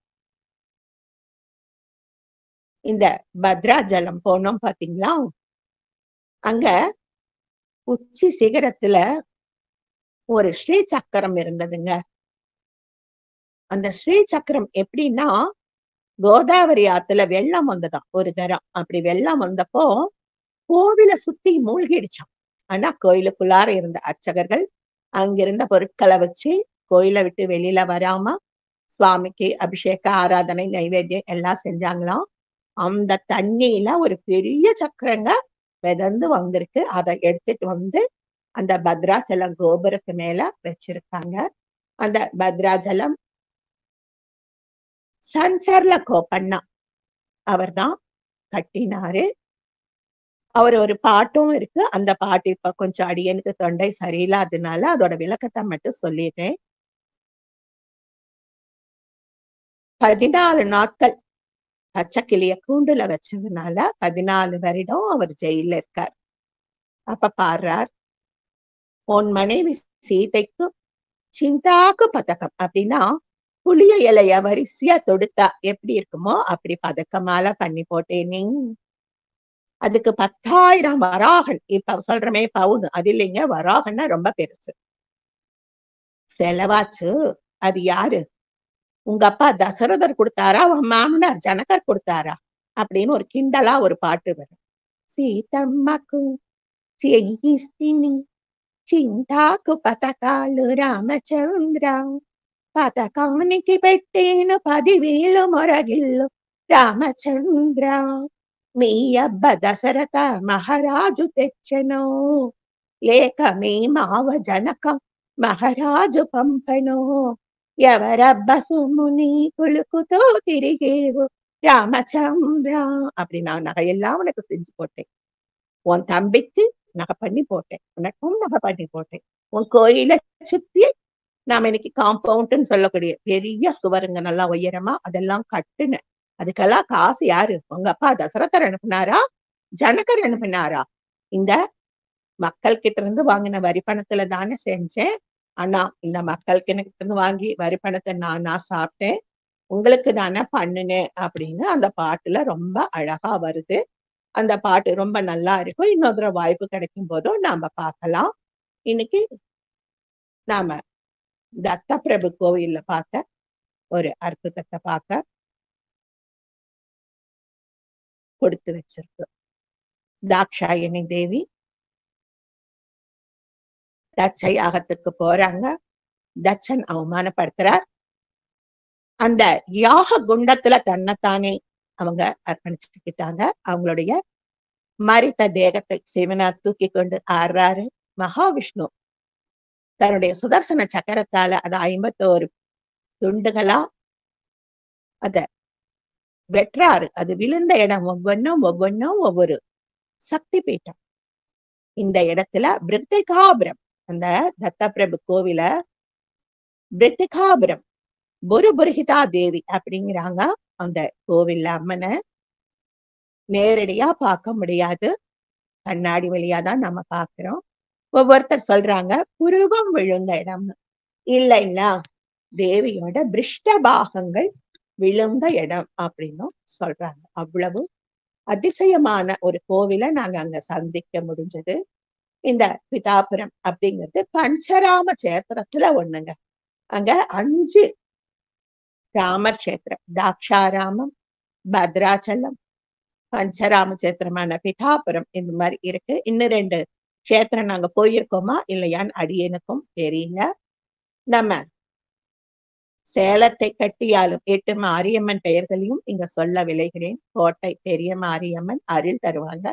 இந்த பத்ராஜலம் போனோம் பாத்தீங்களா, அங்க உச்சி சிகரத்துல ஒரு ஸ்ரீ சக்கரம் இருந்ததுங்க. அந்த ஸ்ரீ சக்கரம் எப்படின்னா, கோதாவரி ஆத்துல வெள்ளம் வந்ததாம் ஒரு தரம். அப்படி வெள்ளம் வந்தப்போ கோவில சுத்தி மூழ்கிடுச்சான். ஆனா கோயிலுக்குள்ளார இருந்த அர்ச்சகர்கள் அங்கிருந்த பொருட்களை வச்சு கோயிலை விட்டு வெளியில வராம சுவாமிக்கு அபிஷேக, ஆராதனை, நைவேத்தியம் எல்லாம் செஞ்சாங்களாம். அந்த தண்ணியில ஒரு பெரிய சக்கரங்க மிதந்து வந்திருக்கு. அதை எடுத்துட்டு அந்த பத்ராச்சலம் கோபுரத்து மேல வச்சிருக்காங்க. அந்த பத்ராச்சலம் சஞ்சர்ல கோப்பண்ணா அவர் தான் கட்டினாரு. அவர் ஒரு பாட்டும் இருக்கு. அந்த பாட்டு இப்ப கொஞ்சம் அடியனுக்கு தொண்டை சரியில்லாததுனால அதோட விளக்கத்தை மட்டும் சொல்லிடுறேன். 14 நாட்கள் பச்சைக்கிளிய கூண்டுல வச்சதுனால 14 வருடம் அவர் ஜெயில இருக்கார். அப்ப பாடுறார், உன் மனைவி சீதைக்கு சிந்தாக்கு பதக்கம் அப்படின்னா, புளிய இலைய வரிசையா தொடுத்தா எப்படி இருக்குமோ அப்படி பதக்கமால பண்ணி போட்டேனே. அதுக்கு 10,000 வராகன். இப்ப சொல்றமே பவுன், அது இல்லைங்க, வராகன்னா ரொம்ப பெருசு. செலவாச்சு. அது யாரு? உங்க அப்பா தசரதர் கொடுத்தாரா, உன் மாமனார் ஜனகர் கொடுத்தாரா அப்படின்னு ஒரு கிண்டலா ஒரு பாட்டு வரும். சீதம்மாக்கு చేయిస్తిని చింతాకు పథకాలు రామచంద్ర పథకానికి పెట్టేను 10,000 మొరగిల్లు రామచంద్ర. మీ అబ్బ దశరథ మహారాజు తెచ్చెను, లేక మీ మావ జనక మహారాజు పంపెను. ఎవరబ్బ సొమ్ముని కులుకుతో తిరిగేవు ராமச்சந்திரா. அப்படி நான் நகையெல்லாம் உனக்கு செஞ்சு போட்டேன். உன் தம்பிக்கு நகை பண்ணி போட்டேன், உனக்கும் நகை பண்ணி போட்டேன். உன் கோயிலை சுத்தி நாம இன்னைக்கு காம்பவுண்ட்னு சொல்லக்கூடிய பெரிய சுவருங்க, நல்லா உயரமா, அதெல்லாம் கட்டுனேன். அதுக்கெல்லாம் காசு யாரு? உங்க அப்பா தசரதர் அனுப்புனாரா, ஜனகர் அனுப்புனாரா? இந்த மக்கள் கிட்ட இருந்து வாங்கின வரி பணத்துல தானே செஞ்சேன். ஆனா இந்த மக்கள் கிட்ட இருந்து வாங்கி வரி பணத்தை நான் சாப்பிட்டேன், உங்களுக்கு தானே பண்ணுனேன் அப்படின்னு அந்த பாட்டுல ரொம்ப அழகா வருது. அந்த பாட்டு ரொம்ப நல்லா இருக்கும். இன்னொரு வாய்ப்பு கிடைக்கும் போதும் நாம பார்க்கலாம். இன்னைக்கு நாம தத்த பிரபு கோவில்ல பார்த்த ஒரு அற்புதத்தை பார்க்க கொடுத்து வச்சிருக்கு. தாக்ஷாயணி தேவி தட்ச யாகத்துக்கு போறாங்க. தட்சன் அவமானப்படுத்துறார். அந்த யாக குண்டத்துல தன்னைத்தானே அவங்க அர்ப்பணிச்சுக்கிட்டாங்க. அவங்களுடைய மரித்த தேகத்தை சிவனார் தூக்கி கொண்டு ஆடுறாரு. மகாவிஷ்ணு தன்னுடைய சுதர்சன சக்கரத்தால அது 51 துண்டுகளா அத வெற்றாரு. அது விழுந்த இடம் ஒவ்வொன்னும் ஒவ்வொரு சக்தி பீட்டம். இந்த இடத்துல பிருத்திகாபுரம், அந்த தத்தப்பிரபு கோவில பிருத்திகாபுரம் புருபுருஹிதா தேவி அப்படிங்கிறாங்க. அந்த கோவில்ல அம்மனை நேரடியா பார்க்க முடியாது, கண்ணாடி வழியாதான் நம்ம பாக்குறோம். ஒவ்வொருத்தர் சொல்றாங்க புருவம் விழுந்த இடம்னு. இல்லைன்னா தேவியோட பிருஷ்ட பாகங்கள் விழுந்த இடம் அப்படின்னும் சொல்றாங்க. அவ்வளவு அதிசயமான ஒரு கோவிலை நாங்க அங்க சந்திக்க முடிஞ்சது. இந்த பிதாபுரம் அப்படிங்கிறது பஞ்சராம கஷேத்திரத்துல ஒண்ணுங்க. அங்க 5 ராமர் கஷேத்திரம், தாக்ஷாராமம், பத்ராச்சலம், பஞ்சராம கஷேத்திரமான பிதாபுரம் இந்த மாதிரி இருக்கு. இன்னும் 2 கஷேத்திரம் நாங்க போயிருக்கோமா இல்லையான்னு அடியனுக்கும் தெரியல. நம்ம சேலத்தை கட்டியாலும் 8 மாரியம்மன் பெயர்களையும் இங்க சொல்ல விளைகிறேன். கோட்டை பெரிய மாரியம்மன் அருள் தருவாங்க.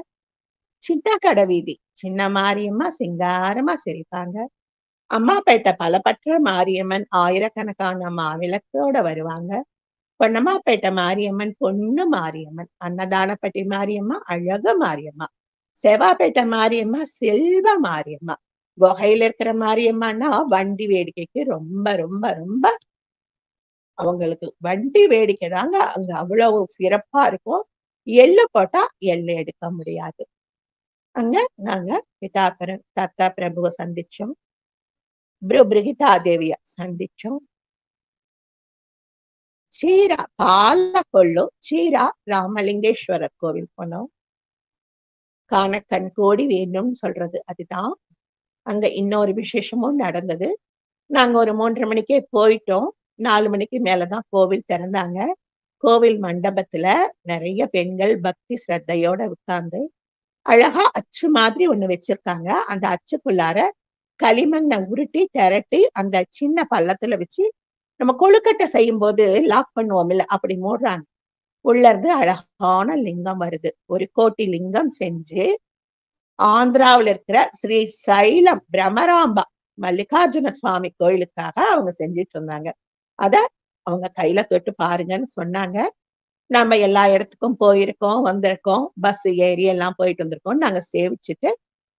சின்ன கடவீதி சின்ன மாரியம்மா சிங்காரமா சிரிப்பாங்க. அம்மாப்பேட்டை பலபற்ற மாரியம்மன் ஆயிரக்கணக்கான மாவிளக்கோட வருவாங்க. பொன்னம்மாப்பேட்டை மாரியம்மன் பொண்ணு மாரியம்மன். அன்னதானப்பட்டி மாரியம்மா அழகு மாரியம்மா. செவ்வாப்பேட்டை மாரியம்மா செல்வ மாரியம்மா. குகையில இருக்கிற மாரியம்மான்னா வண்டி வேடிக்கைக்கு ரொம்ப ரொம்ப ரொம்ப அவங்களுக்கு வண்டி வேடிக்கை தாங்க அங்க அவ்வளவு சிறப்பா இருக்கும். எள்ளு போட்டா எள்ளு எடுக்க முடியாது. அங்க நாங்க தத்தா பிரபுவை சந்திச்சோம், பிருகிதா தேவிய சந்திச்சோம். சீரா பாலக்கொள்ளு சீரா ராமலிங்கேஸ்வரர் கோவில் போனோம். காணக்கண் கோடி வேண்டும் சொல்றது அதுதான். அங்க இன்னொரு விசேஷமும் நடந்தது. நாங்க ஒரு 3:30 மணிக்கே போயிட்டோம். 4 மணிக்கு மேலதான் கோவில் திறந்தாங்க. கோவில் மண்டபத்துல நிறைய பெண்கள் பக்தி ஸ்ரத்தையோட உட்கார்ந்து அழகா அச்சு மாதிரி ஒண்ணு வச்சிருக்காங்க. அந்த அச்சுக்குள்ளார களிமண்ணை உருட்டி திரட்டி அந்த சின்ன பள்ளத்துல வச்சு நம்ம கொழுக்கட்டை செய்யும் போது லாக் பண்ணுவோம் இல்ல, அப்படி மூடுறாங்க. உள்ள இருந்து அழகான லிங்கம் வருது. ஒரு கோட்டி லிங்கம் செஞ்சு ஆந்திராவில் இருக்கிற ஸ்ரீ சைலம் பிரமராம்பா மல்லிகார்ஜுன சுவாமி கோயிலுக்காக அவங்க செஞ்சுட்டு இருந்தாங்க. அத அவங்க கையில தொட்டு பாருங்கன்னு சொன்னாங்க. நம்ம எல்லா இடத்துக்கும் போயிருக்கோம், வந்திருக்கோம், பஸ் ஏறி எல்லாம் போயிட்டு வந்திருக்கோம். நாங்க சேவிச்சுட்டு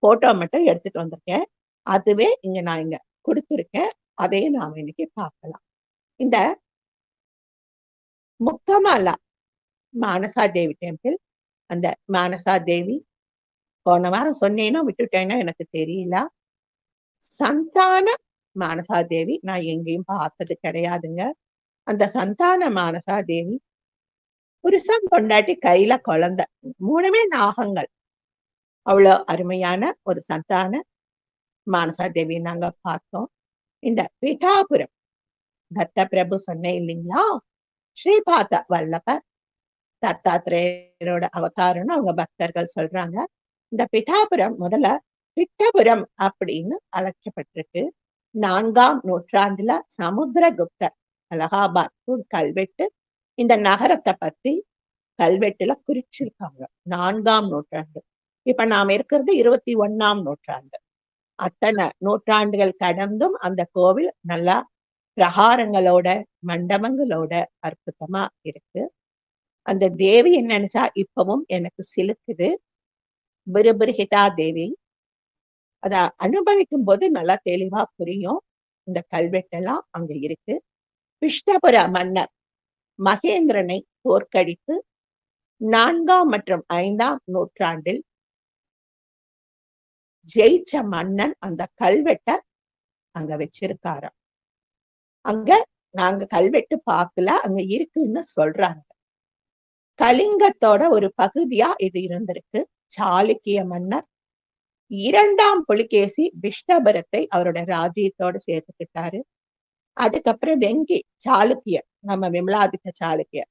போட்டோ மட்டும் எடுத்துட்டு வந்திருக்கேன். அதுவே நான் இங்க கொடுத்துருக்கேன். அதையும் நாம இன்னைக்கு பார்க்கலாம். இந்த முக்கமாலா மானசா தேவி டெம்பிள், அந்த மானசா தேவி போன வாரம் சொன்னேன்னா விட்டுட்டேன்னா எனக்கு தெரியல. சந்தான மானசா தேவி நான் எங்கேயும் பார்த்தது கிடையாதுங்க. அந்த சந்தான மானசா தேவி புருஷன் பொண்டாட்டி கையில குழந்தை, 3மே நாகங்கள். அவ்வளவு அருமையான ஒரு சந்தான மானசா தேவி நாங்க பார்த்தோம். இந்த பிதாபுரம் தத்த பிரபு சொன்னேன் இல்லைங்களா, ஸ்ரீபாத வல்லப தத்தாத்திரேயரோட அவதாரம்னு அவங்க பக்தர்கள் சொல்றாங்க. இந்த பிதாபுரம் முதல்ல பிட்டபுரம் அப்படின்னு அழைக்கப்பட்டிருக்கு. 4ஆம் நூற்றாண்டுல சமுத்திரகுப்தர் அலகாபாத் ஒரு கல்வெட்டு இந்த நகரத்தை பத்தி கல்வெட்டுல குறிச்சிருக்காங்க. 4ஆம் நூற்றாண்டு. இப்ப நாம இருக்கிறது 21ஆம் நூற்றாண்டு. அத்தனை நூற்றாண்டுகள் கடந்தும் அந்த கோவில் நல்லா பிரகாரங்களோட மண்டபங்களோட அற்புதமா இருக்கு. அந்த தேவியை நினைச்சா இப்பவும் எனக்கு சிலுக்குது. பிருபிருஹிதா தேவி. அத அனுபவிக்கும் போது நல்லா தெளிவா புரியும். இந்த கல்வெட்டெல்லாம் அங்க இருக்கு. விஷ்ணபுர மன்னர் மகேந்திரனை தோற்கடித்து 4ஆம் மற்றும் 5ஆம் நூற்றாண்டில் ஜெயிச்ச மன்னன் அந்த கல்வெட்டை அங்க வச்சிருக்காராம். அங்க நாங்க கல்வெட்டு பார்க்கல, அங்க இருக்குன்னு சொல்றாங்க. கலிங்கத்தோட ஒரு பகுதியா இது இருந்திருக்கு. சாளுக்கிய மன்னர் 2ஆம் புலிகேசி விஷ்ணபுரத்தை அவரோட ராஜ்யத்தோட சேர்த்துக்கிட்டாரு. அதுக்கப்புறம் வெங்கி சாளுக்கிய நம்ம விமலாதித்த சாளுக்கிய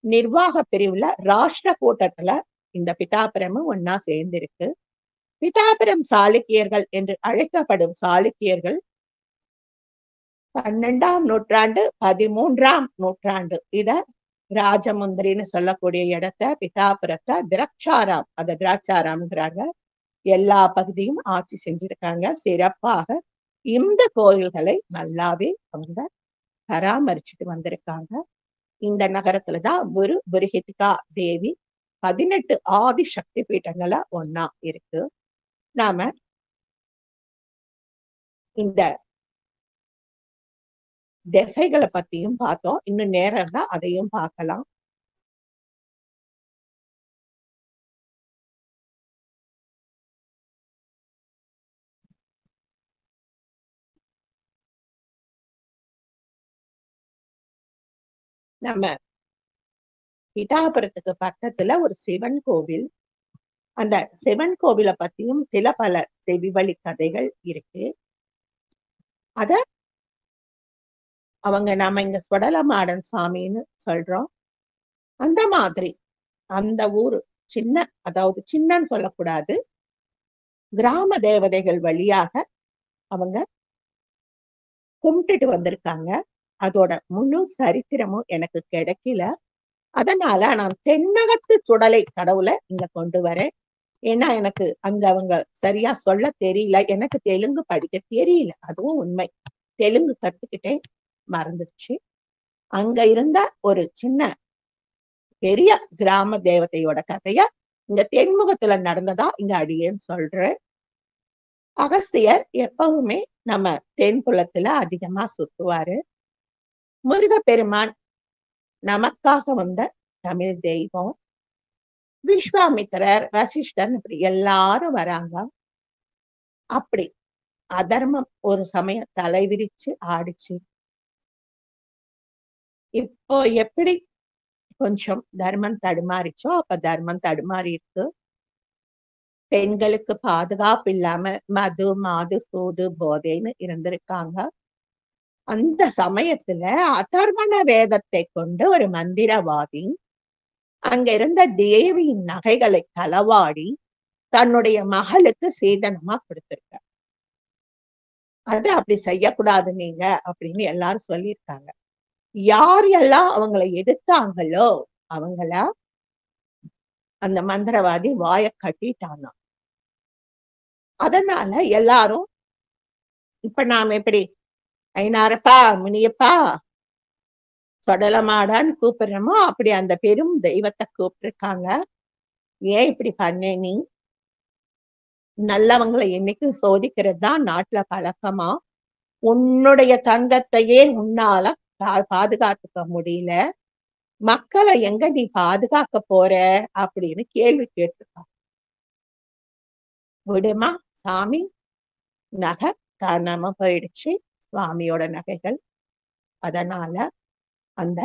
நிர்வாக பிரிவுல ராஷ்டிர கூட்டத்துல இந்த பிதாபுரமும் ஒன்னா சேர்ந்திருக்கு. பிதாபுரம் சாளுக்கியர்கள் என்று அழைக்கப்படும் சாளுக்கியர்கள் 12ஆம் நூற்றாண்டு 13ஆம் நூற்றாண்டு இத ராஜமுந்திரின்னு சொல்லக்கூடிய இடத்த பிதாபுரத்தை திராட்சாராம் அத திராட்சாராம்ங்கிறாங்க. எல்லா பகுதியும் ஆட்சி செஞ்சிருக்காங்க. சிறப்பாக இந்த கோயில்களை நல்லாவே அவங்க பராமரிச்சுட்டு வந்திருக்காங்க. இந்த நகரத்துலதான் குரு புருஹிதிகா தேவி 18 ஆதி சக்தி பீட்டங்கள ஒன்னா இருக்கு. நாம இந்த திசைகளை பத்தியும் பார்த்தோம். இன்னும் நேரம் இருந்தா அதையும் பார்க்கலாம். நம்ம பிதாபுரத்துக்கு பக்கத்துல ஒரு சிவன் கோவில். அந்த சிவன் கோவிலை பத்தியும் சில பல செவிவழி கதைகள் இருக்கு. அத அவங்க நாம இங்க சொடலமாடன் சாமின்னு சொல்றோம். அந்த மாதிரி அந்த ஊரு சின்ன, அதாவது சின்னன்னு சொல்லக்கூடாது, கிராம தேவதைகள் வழியாக அவங்க கும்பிட்டுட்டு வந்திருக்காங்க. அதோட முழு சரித்திரமும் எனக்கு கிடைக்கல. அதனால நான் தென்னகத்து சுடலை கடவுளை இங்க கொண்டு வரேன். ஏன்னா எனக்கு அங்க அவங்க சரியா சொல்ல தெரியல. எனக்கு தெலுங்கு படிக்க தெரியல, அதுவும் உண்மை. தெலுங்கு கத்துக்கிட்டே மறந்துடுச்சு. அங்க இருந்த ஒரு சின்ன பெரிய கிராம தேவதையோட கதைய இங்க தென்முகத்துல நடந்ததா இங்க அடியேன்னு சொல்றேன். அகஸ்தியர் எப்பவுமே நம்ம தென்புலத்துல அதிகமா சுத்துவாரு. முருகப்பெருமான் நமக்காக வந்த தமிழ் தெய்வம். விஸ்வாமித்திரர், வசிஷ்டர் இப்படி எல்லாரும் வராங்க. அப்படி அதர்மம் ஒரு சமயம் தலைவிரிச்சு ஆடிச்சு. இப்போ எப்படி கொஞ்சம் தர்மம் தடுமாறிச்சோ அப்ப தர்மம் தடுமாறி இருக்கு. பெண்களுக்கு பாதுகாப்பு இல்லாம மது மாது சூது போதைன்னு இருந்திருக்காங்க. அந்த சமயத்துல அதர்வண வேதத்தை கொண்டு ஒரு மந்திரவாதி அங்க இருந்த தேவியின் நகைகளை களவாடி தன்னுடைய மகளுக்கு சீதனமா கொடுத்திருக்க. அது அப்படி செய்யக்கூடாது நீங்க அப்படின்னு எல்லாரும் சொல்லியிருக்காங்க. யார் எல்லாம் அவங்களை எடுத்தாங்களோ அவங்கள அந்த மந்திரவாதி வாய கட்டிட்டானா. அதனால எல்லாரும் இப்ப நாம எப்படி ஐநாரப்பா முனியப்பா சொடலமாடான்னு கூப்பிடுறோமோ அப்படி அந்த பெரும் தெய்வத்தை கூப்பிட்டுருக்காங்க. ஏன் இப்படி பண்ண நீ? நல்லவங்களை என்னைக்கும் சோதிக்கிறது தான் நாட்டுல பழக்கமா? உன்னுடைய தங்கத்தையே உன்னால பாதுகாத்துக்க முடியல, மக்களை எங்க நீ பாதுகாக்க போற அப்படின்னு கேள்வி கேட்டிருக்காங்க. விடுமா சாமி, நகை காணாம போயிடுச்சு, சுவாமியோட நகைகள். அதனால அந்த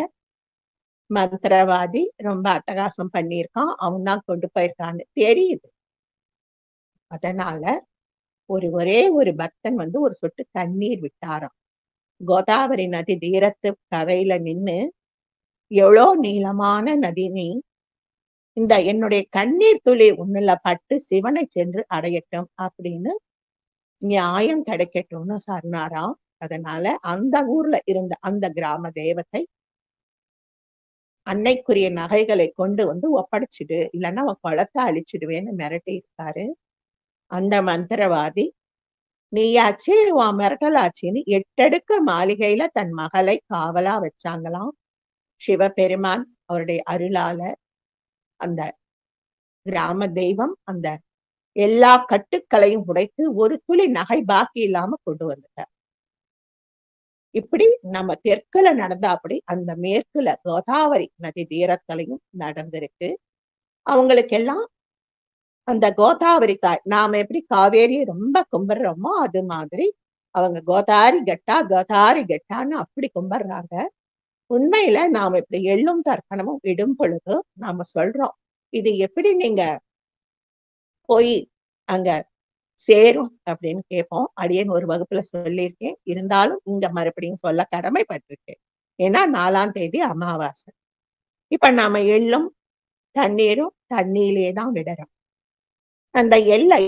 மந்திரவாதி ரொம்ப அட்டகாசம் பண்ணியிருக்கான், அவன் தான் கொண்டு போயிருக்கான்னு தெரியுது. அதனால ஒரே ஒரு பக்தன் வந்து ஒரு சொட்டு தண்ணீர் விட்டாராம். கோதாவரி நதி தீரத்து கரையில நின்னு, எவ்வளோ நீளமான நதி நீ, இந்த என்னுடைய கண்ணீர் துளி உன்னில பட்டு சிவனை சென்று அடையட்டும் அப்படின்னு நியாயம் கிடைக்கட்டும்னு சொன்னாராம். அதனால அந்த ஊர்ல இருந்த அந்த கிராம தேவத்தை அன்னைக்குரிய நகைகளை கொண்டு வந்து ஒப்படைச்சிடு, இல்லைன்னா அவன் குளத்தை அழிச்சிடுவேன்னு மிரட்டி இருக்காரு. அந்த மந்திரவாதி நீயாச்சு உன் மிரட்டலாச்சின்னு 8 அடுக்கு மாளிகையில தன் மகளை காவலா வச்சாங்களாம். சிவபெருமான் அவருடைய அருளால அந்த கிராம தெய்வம் அந்த எல்லா கட்டுக்களையும் உடைத்து ஒரு துளி நகை பாக்கி இல்லாம கொண்டு வந்துட்டார். இப்படி நம்ம தெற்குல நடந்தா அப்படி அந்த மேற்குல கோதாவரி நதி தீரத்திலையும் நடந்திருக்கு. அவங்களுக்கு எல்லாம் அந்த கோதாவரி தாய், நாம எப்படி காவேரியை ரொம்ப கும்பிடுறோமோ அது மாதிரி அவங்க கோதாரி கட்டா கோதாரி கட்டான்னு அப்படி கும்பிடுறாங்க. உண்மையில நாம இப்படி எள்ளும் தர்ப்பணமும் விடும் பொழுது நாம சொல்றோம், இது எப்படி நீங்க போய் அங்க சேரும் அப்படின்னு கேட்போம். அடியேன் ஒரு வகுப்புல சொல்லியிருக்கேன். இருந்தாலும் இங்க மறுபடியும் சொல்ல கடமைப்பட்டிருக்கேன். ஏன்னா 4ஆம் தேதி அமாவாசை. இப்ப நாம எள்ளும் தண்ணீரும் தண்ணியிலே தான் விடுறோம். அந்த எல்லை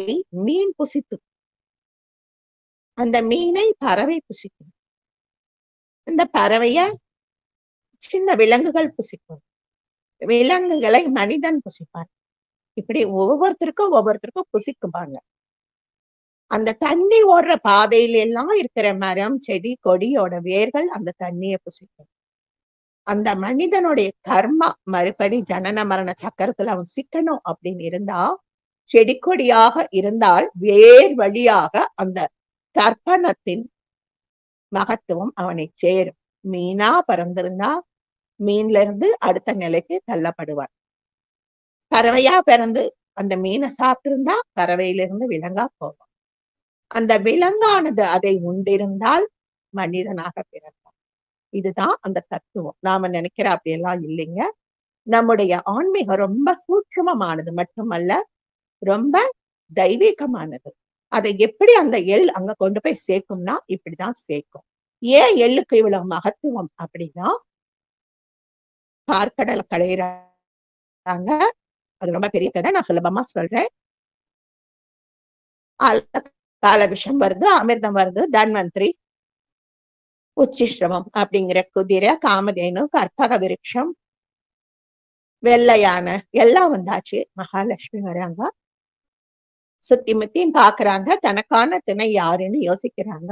மீன் புசித்து, அந்த மீனை பறவை புசிக்கும், அந்த பறவைய சின்ன விலங்குகள் புசிக்கும், விலங்குகளை மனிதன் புசிப்பான். இப்படி ஒவ்வொருத்தருக்கும் புசிக்குவாங்க. அந்த தண்ணி ஓடுற பாதையில எல்லாம் இருக்கிற மரம் செடி கொடியோட வேர்கள் அந்த தண்ணியை புசிக்கும். அந்த மனிதனுடைய கர்மா மறுபடி ஜனன மரண சக்கரத்துல அவன் சிக்கணும் அப்படின்னு இருந்தா, செடி கொடியாக இருந்தால் வேர் வழியாக அந்த தர்ப்பணத்தின் மகத்துவம் அவனை சேரும். மீனா பிறந்திருந்தா மீன்ல இருந்து அடுத்த நிலைக்கு தள்ளப்படுவார். பறவையா பிறந்து அந்த மீனை சாப்பிட்டு இருந்தா பறவையிலிருந்து விலங்கா போவான். அந்த விலங்கானது அதை உண்டிருந்தால் மனிதனாக பிறப்பான். இதுதான் அந்த தத்துவம். நாம நினைக்கிற அப்படியெல்லாம் இல்லைங்க. நம்முடைய ஆன்மீகம் ரொம்ப சூட்சுமமானது மட்டுமல்ல, ரொம்ப தெய்வீகமானது. அதை எப்படி அந்த எள் அங்க கொண்டு போய் சேர்க்கும்னா இப்படிதான் சேர்க்கும். ஏன் எள்ளுக்கு இவ்வளவு மகத்துவம் அப்படின்னா, பார்க்கடலை கடையிறாங்க. அது ரொம்ப பெரிய கதை, நான் சுலபமா சொல்றேன். கால விஷம் வருது, அமிர்தம் வருது, தன்வந்திரி, உச்சிஷ்ரவம் அப்படிங்கிற குதிரை, காமதேனு, கற்பக விருட்சம், வெள்ளையான எல்லாம் வந்தாச்சு. மகாலட்சுமி வராங்க. சுத்தி முத்தியும் பாக்குறாங்க. தனக்கான துணை யாருன்னு யோசிக்கிறாங்க.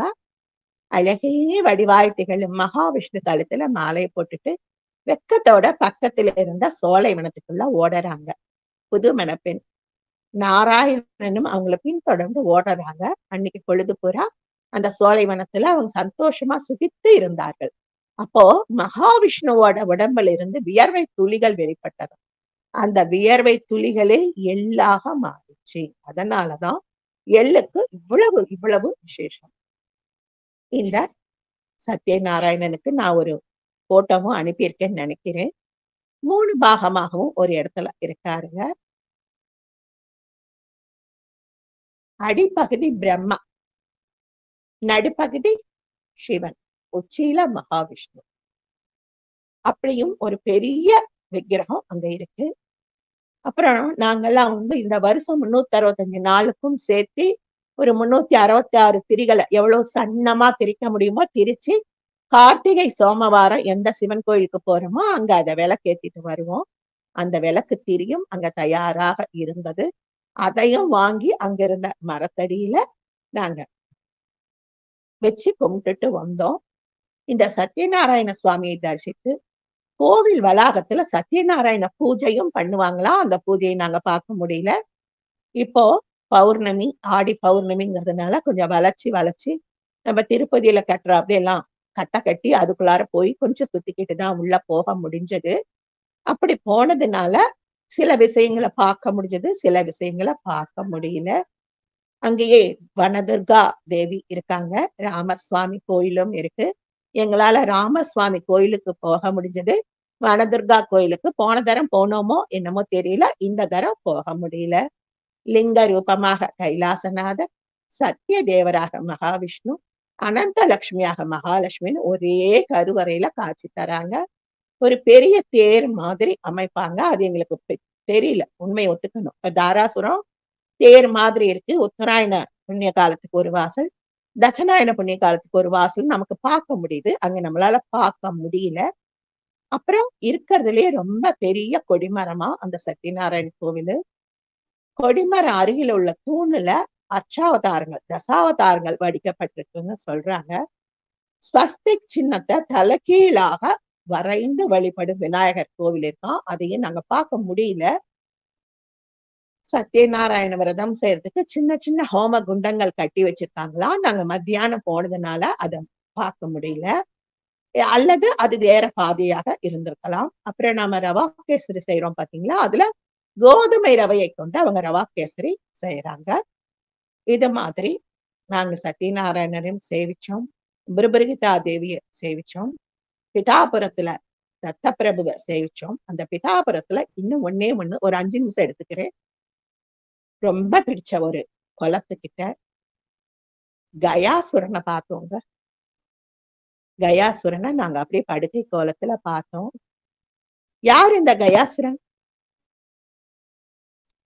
அழகே வடிவாய் திகழும் மகாவிஷ்ணு கழுத்துல மாலையை போட்டுட்டு வெக்கத்தோட பக்கத்துல இருந்த சோலைவனத்துக்குள்ள ஓடுறாங்க. புது மணப்பெண் நாராயணனும் அவங்கள பின்தொடர்ந்து ஓடுறாங்க. அன்னைக்கு பொழுது பூரா அந்த சோலைவனத்துல அவங்க சந்தோஷமா சுகித்து இருந்தார்கள். அப்போ மகாவிஷ்ணுவோட உடம்புல இருந்து வியர்வை துளிகள் வெளிப்பட்டது. அந்த வியர்வை துளிகளே எள்ளாக மாறிச்சு. அதனாலதான் எள்ளுக்கு இவ்வளவு இவ்வளவு விசேஷம். இந்த சத்யநாராயணனுக்கு நான் ஒரு போட்டோவும் அனுப்பியிருக்கேன்னு நினைக்கிறேன். 3 பாகமாகவும் ஒரு இடத்துல இருக்காருங்க. அடிப்பகுதி பிரம்மா, நடுப்பகுதி சிவன், உச்சியில மகாவிஷ்ணு. அப்படியும் ஒரு பெரிய விக்கிரகம் அங்க இருக்கு. அப்புறம் நாங்கெல்லாம் இந்த வருஷம் 365 நாளுக்கும் சேர்த்து ஒரு 366 திரிகளை எவ்வளவு சன்னமா திரிக்க முடியுமோ திரிச்சு, கார்த்திகை சோமவாரம் எந்த சிவன் கோயிலுக்கு போறோமோ அங்க அதை விளக்கேத்திட்டு வருவோம். அந்த விளக்கு திரியும் அங்க தயாராக இருந்தது. அதையும் வாங்கி அங்க இருந்த மரத்தடியில நாங்க வச்சு கும்பிட்டுட்டு வந்தோம். இந்த சத்யநாராயண சுவாமியை தரிசித்து கோவில் வளாகத்துல சத்யநாராயண பூஜையும் பண்ணுவாங்களா. அந்த பூஜையை நாங்க பார்க்க முடியல. இப்போ பௌர்ணமி, ஆடி பௌர்ணமிங்கிறதுனால கொஞ்சம் வளைச்சு நம்ம திருப்பதியில கட்டுற அப்படியெல்லாம் கட்ட கட்டி அதுக்குள்ளார போய் கொஞ்சம் சுத்திக்கிட்டு தான் உள்ள போக முடிஞ்சது. அப்படி போனதுனால சில விஷயங்களை பார்க்க முடிஞ்சது, சில விஷயங்களை பார்க்க முடியல. அங்கேயே வனதுர்கா தேவி இருக்காங்க. ராமர் சுவாமி கோயிலும் இருக்கு. எங்களால ராமர் சுவாமி கோயிலுக்கு போக முடிஞ்சது. வனதுர்கா கோயிலுக்கு போன தரம் போனோமோ என்னமோ தெரியல, இந்த தரம் போக முடியல. லிங்க ரூபமாக கைலாசநாதர், சத்திய தேவராக மகாவிஷ்ணு, அனந்த லட்சுமியாக மகாலட்சுமின்னு ஒரே கருவறையில காட்சி தராங்க. ஒரு பெரிய தேர் மாதிரி அமைப்பாங்க. அது எங்களுக்கு தெரியல, உண்மையை ஒத்துக்கணும். இப்ப தாராசுரம் தேர் மாதிரி இருக்கு. உத்தராயண புண்ணிய காலத்துக்கு ஒரு வாசல், தட்சநாயன புண்ணிய காலத்துக்கு ஒரு வாசல் நமக்கு பார்க்க முடியுது. அங்க நம்மளால பார்க்க முடியல. அப்புறம் இருக்கிறதுலயே ரொம்ப பெரிய கொடிமரமா அந்த சத்யநாராயண கோவிலு. கொடிமரம் அருகில உள்ள தூணுல அர்ச்சாவதாரங்கள், தசாவதாரங்கள் வடிக்கப்பட்டிருக்குன்னு சொல்றாங்க. ஸ்வஸ்திக் சின்னத்தை தலைகீழாக வரைந்து வழிபடும் விநாயகர் கோவில் இருக்கான். அதையும் நாங்க பார்க்க முடியல. சத்யநாராயண விரதம் செய்யறதுக்கு சின்ன சின்ன ஹோம குண்டங்கள் கட்டி வச்சிருக்காங்களா. நாங்க மத்தியானம் போனதுனால அதை பார்க்க முடியல. அல்லது அது வேற பாதையாக இருந்திருக்கலாம். அப்புறம் நாம ரவா கேசரி செய்யறோம் பாத்தீங்களா, அதுல கோதுமை ரவையை கொண்டு அவங்க ரவா கேசரி செய்யறாங்க. இது மாதிரி நாங்க சத்யநாராயணரையும் சேவிச்சோம், பிருபரிகிதா தேவிய சேவிச்சோம், பிதாபுரத்துல தத்தப்பிரபுவை சேவிச்சோம். அந்த பிதாபுரத்துல இன்னும் ஒண்ணே ஒண்ணு ஒரு 5 நிமிஷம் எடுத்துக்கிறேன். ரொம்ப பிடிச்ச ஒரு குளத்துக்கிட்ட கயாசுரனை பார்த்தோங்க. கயாசுரனை நாங்க அப்படியே படுக்கை கோலத்துல பார்த்தோம். யார் இந்த கயாசுரன்?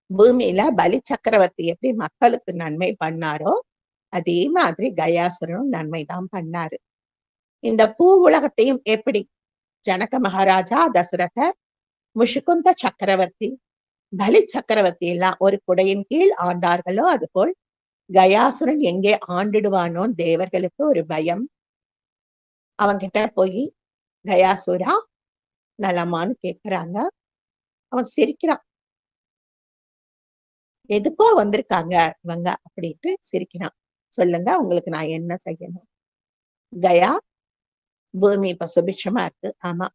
பூமியில பலி சக்கரவர்த்தி எப்படி மக்களுக்கு நன்மை பண்ணாரோ அதே மாதிரி கயாசுரனும் நன்மைதான் பண்ணாரு. இந்த பூ உலகத்தையும் எப்படி ஜனக மகாராஜா, தசரதர், முஷுகுந்த சக்கரவர்த்தி, பலி சக்கரவர்த்தி எல்லாம் ஒரு குடையின் கீழ் ஆண்டார்களோ அதுபோல் கயாசுரன் எங்கே ஆண்டுடுவானோ தேவர்களுக்கு ஒரு பயம். அவன்கிட்ட போய் கயாசுரா நலமான்னு கேக்குறாங்க. அவன் சிரிக்கிறான். எதுக்கோ வந்திருக்காங்க இவங்க அப்படின்ட்டு சிரிக்கிறான். சொல்லுங்க, உங்களுக்கு நான் என்ன செய்யணும்? கயா, பூமி இப்ப சுபிட்சமா இருக்கு. ஆமா.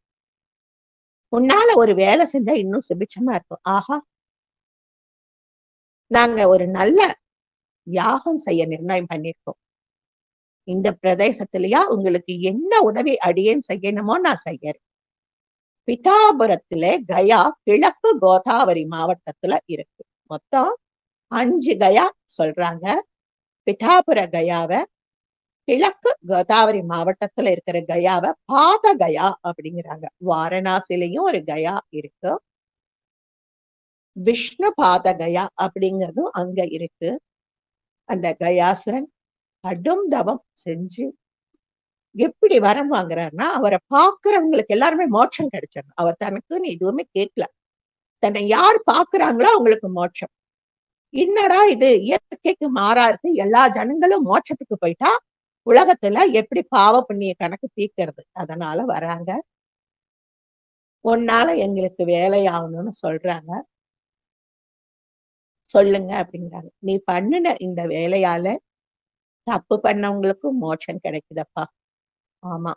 உன்னால ஒரு வேலை செஞ்சா இன்னும் சுபிட்சமா இருக்கும். ஆஹா, நாங்க ஒரு நல்ல யாகம் செய்ய நிர்ணயம் பண்ணிருக்கோம். இந்த பிரதேசத்திலயா உங்களுக்கு என்ன உதவி அடியேன் செய்யணுமோ நான் செய்யறேன். பிதாபுரத்துல கயா கிழக்கு கோதாவரி மாவட்டத்துல இருக்கு. மொத்தம் 5 கயா சொல்றாங்க. பிதாபுர கயாவை, கிழக்கு கோதாவரி மாவட்டத்துல இருக்கிற கயாவை பாத கயா அப்படிங்கிறாங்க. வாரணாசிலையும் ஒரு கயா இருக்கு. விஷ்ணு பாத கயா அப்படிங்கிறதும் அங்க இருக்கு. அந்த கயாசுரன் கடும் தவம் செஞ்சு எப்படி வரம் வாங்குறாருன்னா, அவரை பாக்குறவங்களுக்கு எல்லாருமே மோட்சம் கிடைச்சிடணும். அவர் தனக்குன்னு எதுவுமே கேட்கல. தன்னை யார் பாக்குறாங்களோ அவங்களுக்கு மோட்சம். என்னடா இது இயற்கைக்கு மாறா இருக்கு, எல்லா ஜனங்களும் மோட்சத்துக்கு போயிட்டா உலகத்துல எப்படி பாவ புண்ணிய கணக்கு தீர்க்கிறது? அதனால வராங்க. உன்னால எங்களுக்கு வேலையாகணும்னு சொல்றாங்க. சொல்லுங்க அப்படிங்கிறாங்க. நீ பண்ணுன இந்த வேலையால தப்பு பண்ணவங்களுக்கும் மோட்சம் கிடைக்குதப்பா. ஆமா,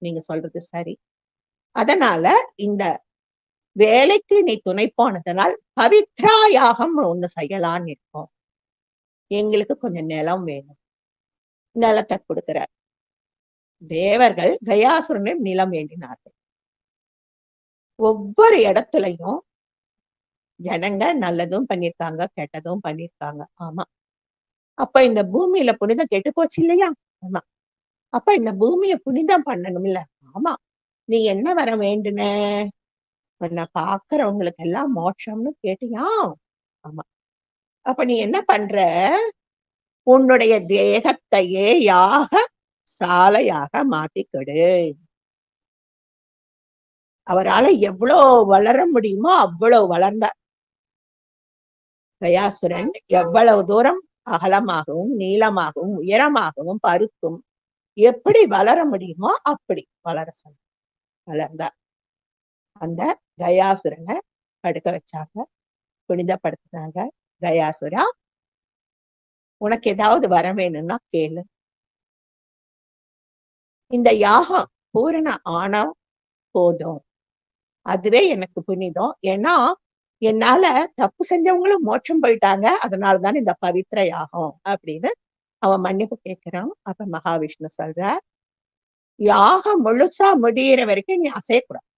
நீங்க சொல்றது சரி. அதனால இந்த வேலைக்கு நீ துணை போனதனால் பவித்ரா யாகம் ஒண்ணு செய்யலான்னு இருக்கோம். எங்களுக்கு கொஞ்சம் நிலம் வேணும். நிலத்தை கொடுக்கிறார். தேவர்கள் கயாசுரனின் நிலம் வேண்டினார்கள். ஒவ்வொரு இடத்துலயும் ஜனங்க நல்லதும் பண்ணிருக்காங்க, கெட்டதும் பண்ணிருக்காங்க. ஆமா. அப்ப இந்த பூமியில புனிதம் கெட்டு போச்சு இல்லையா? ஆமா. அப்ப இந்த பூமியை புனிதம் பண்ணணும் இல்ல? ஆமா. நீ என்ன வர வேண்டுன? உன்னை பாக்குறவங்களுக்கு எல்லாம் மோட்சம்னு கேட்டியா? ஆமா. அப்ப நீ என்ன பண்ற? உன்னுடைய தேகத்தையே யாக சாலையாக மாத்திக்கொடு. அவரால எவ்வளவு வளர முடியுமோ அவ்வளவு வளர்ந்தார். கயாசுரன் எவ்வளவு தூரம் அகலமாகவும் நீளமாகவும் உயரமாகவும் பருத்தும் எப்படி வளர முடியுமோ அப்படி வளர்ந்தார். அந்த கயாசுரனை படுக்க வச்சாங்க, புனிதப்படுத்தினாங்க. கயாசுரா, உனக்கு ஏதாவது வர வேணும்னா கேளு. இந்த யாகம் பூரண ஆனா போதும், அதுவே எனக்கு புனிதம். ஏன்னா என்னால தப்பு செஞ்சவங்களும் மோட்சம் போயிட்டாங்க, அதனாலதான் இந்த பவித்ர யாகம் அப்படின்னு அவன் மன்னிப்பு கேட்கிறான். அப்ப மகாவிஷ்ணு சொல்ற, யாகம் முழுசா முடியிற வரைக்கும் நீ அசையக்கூடாது.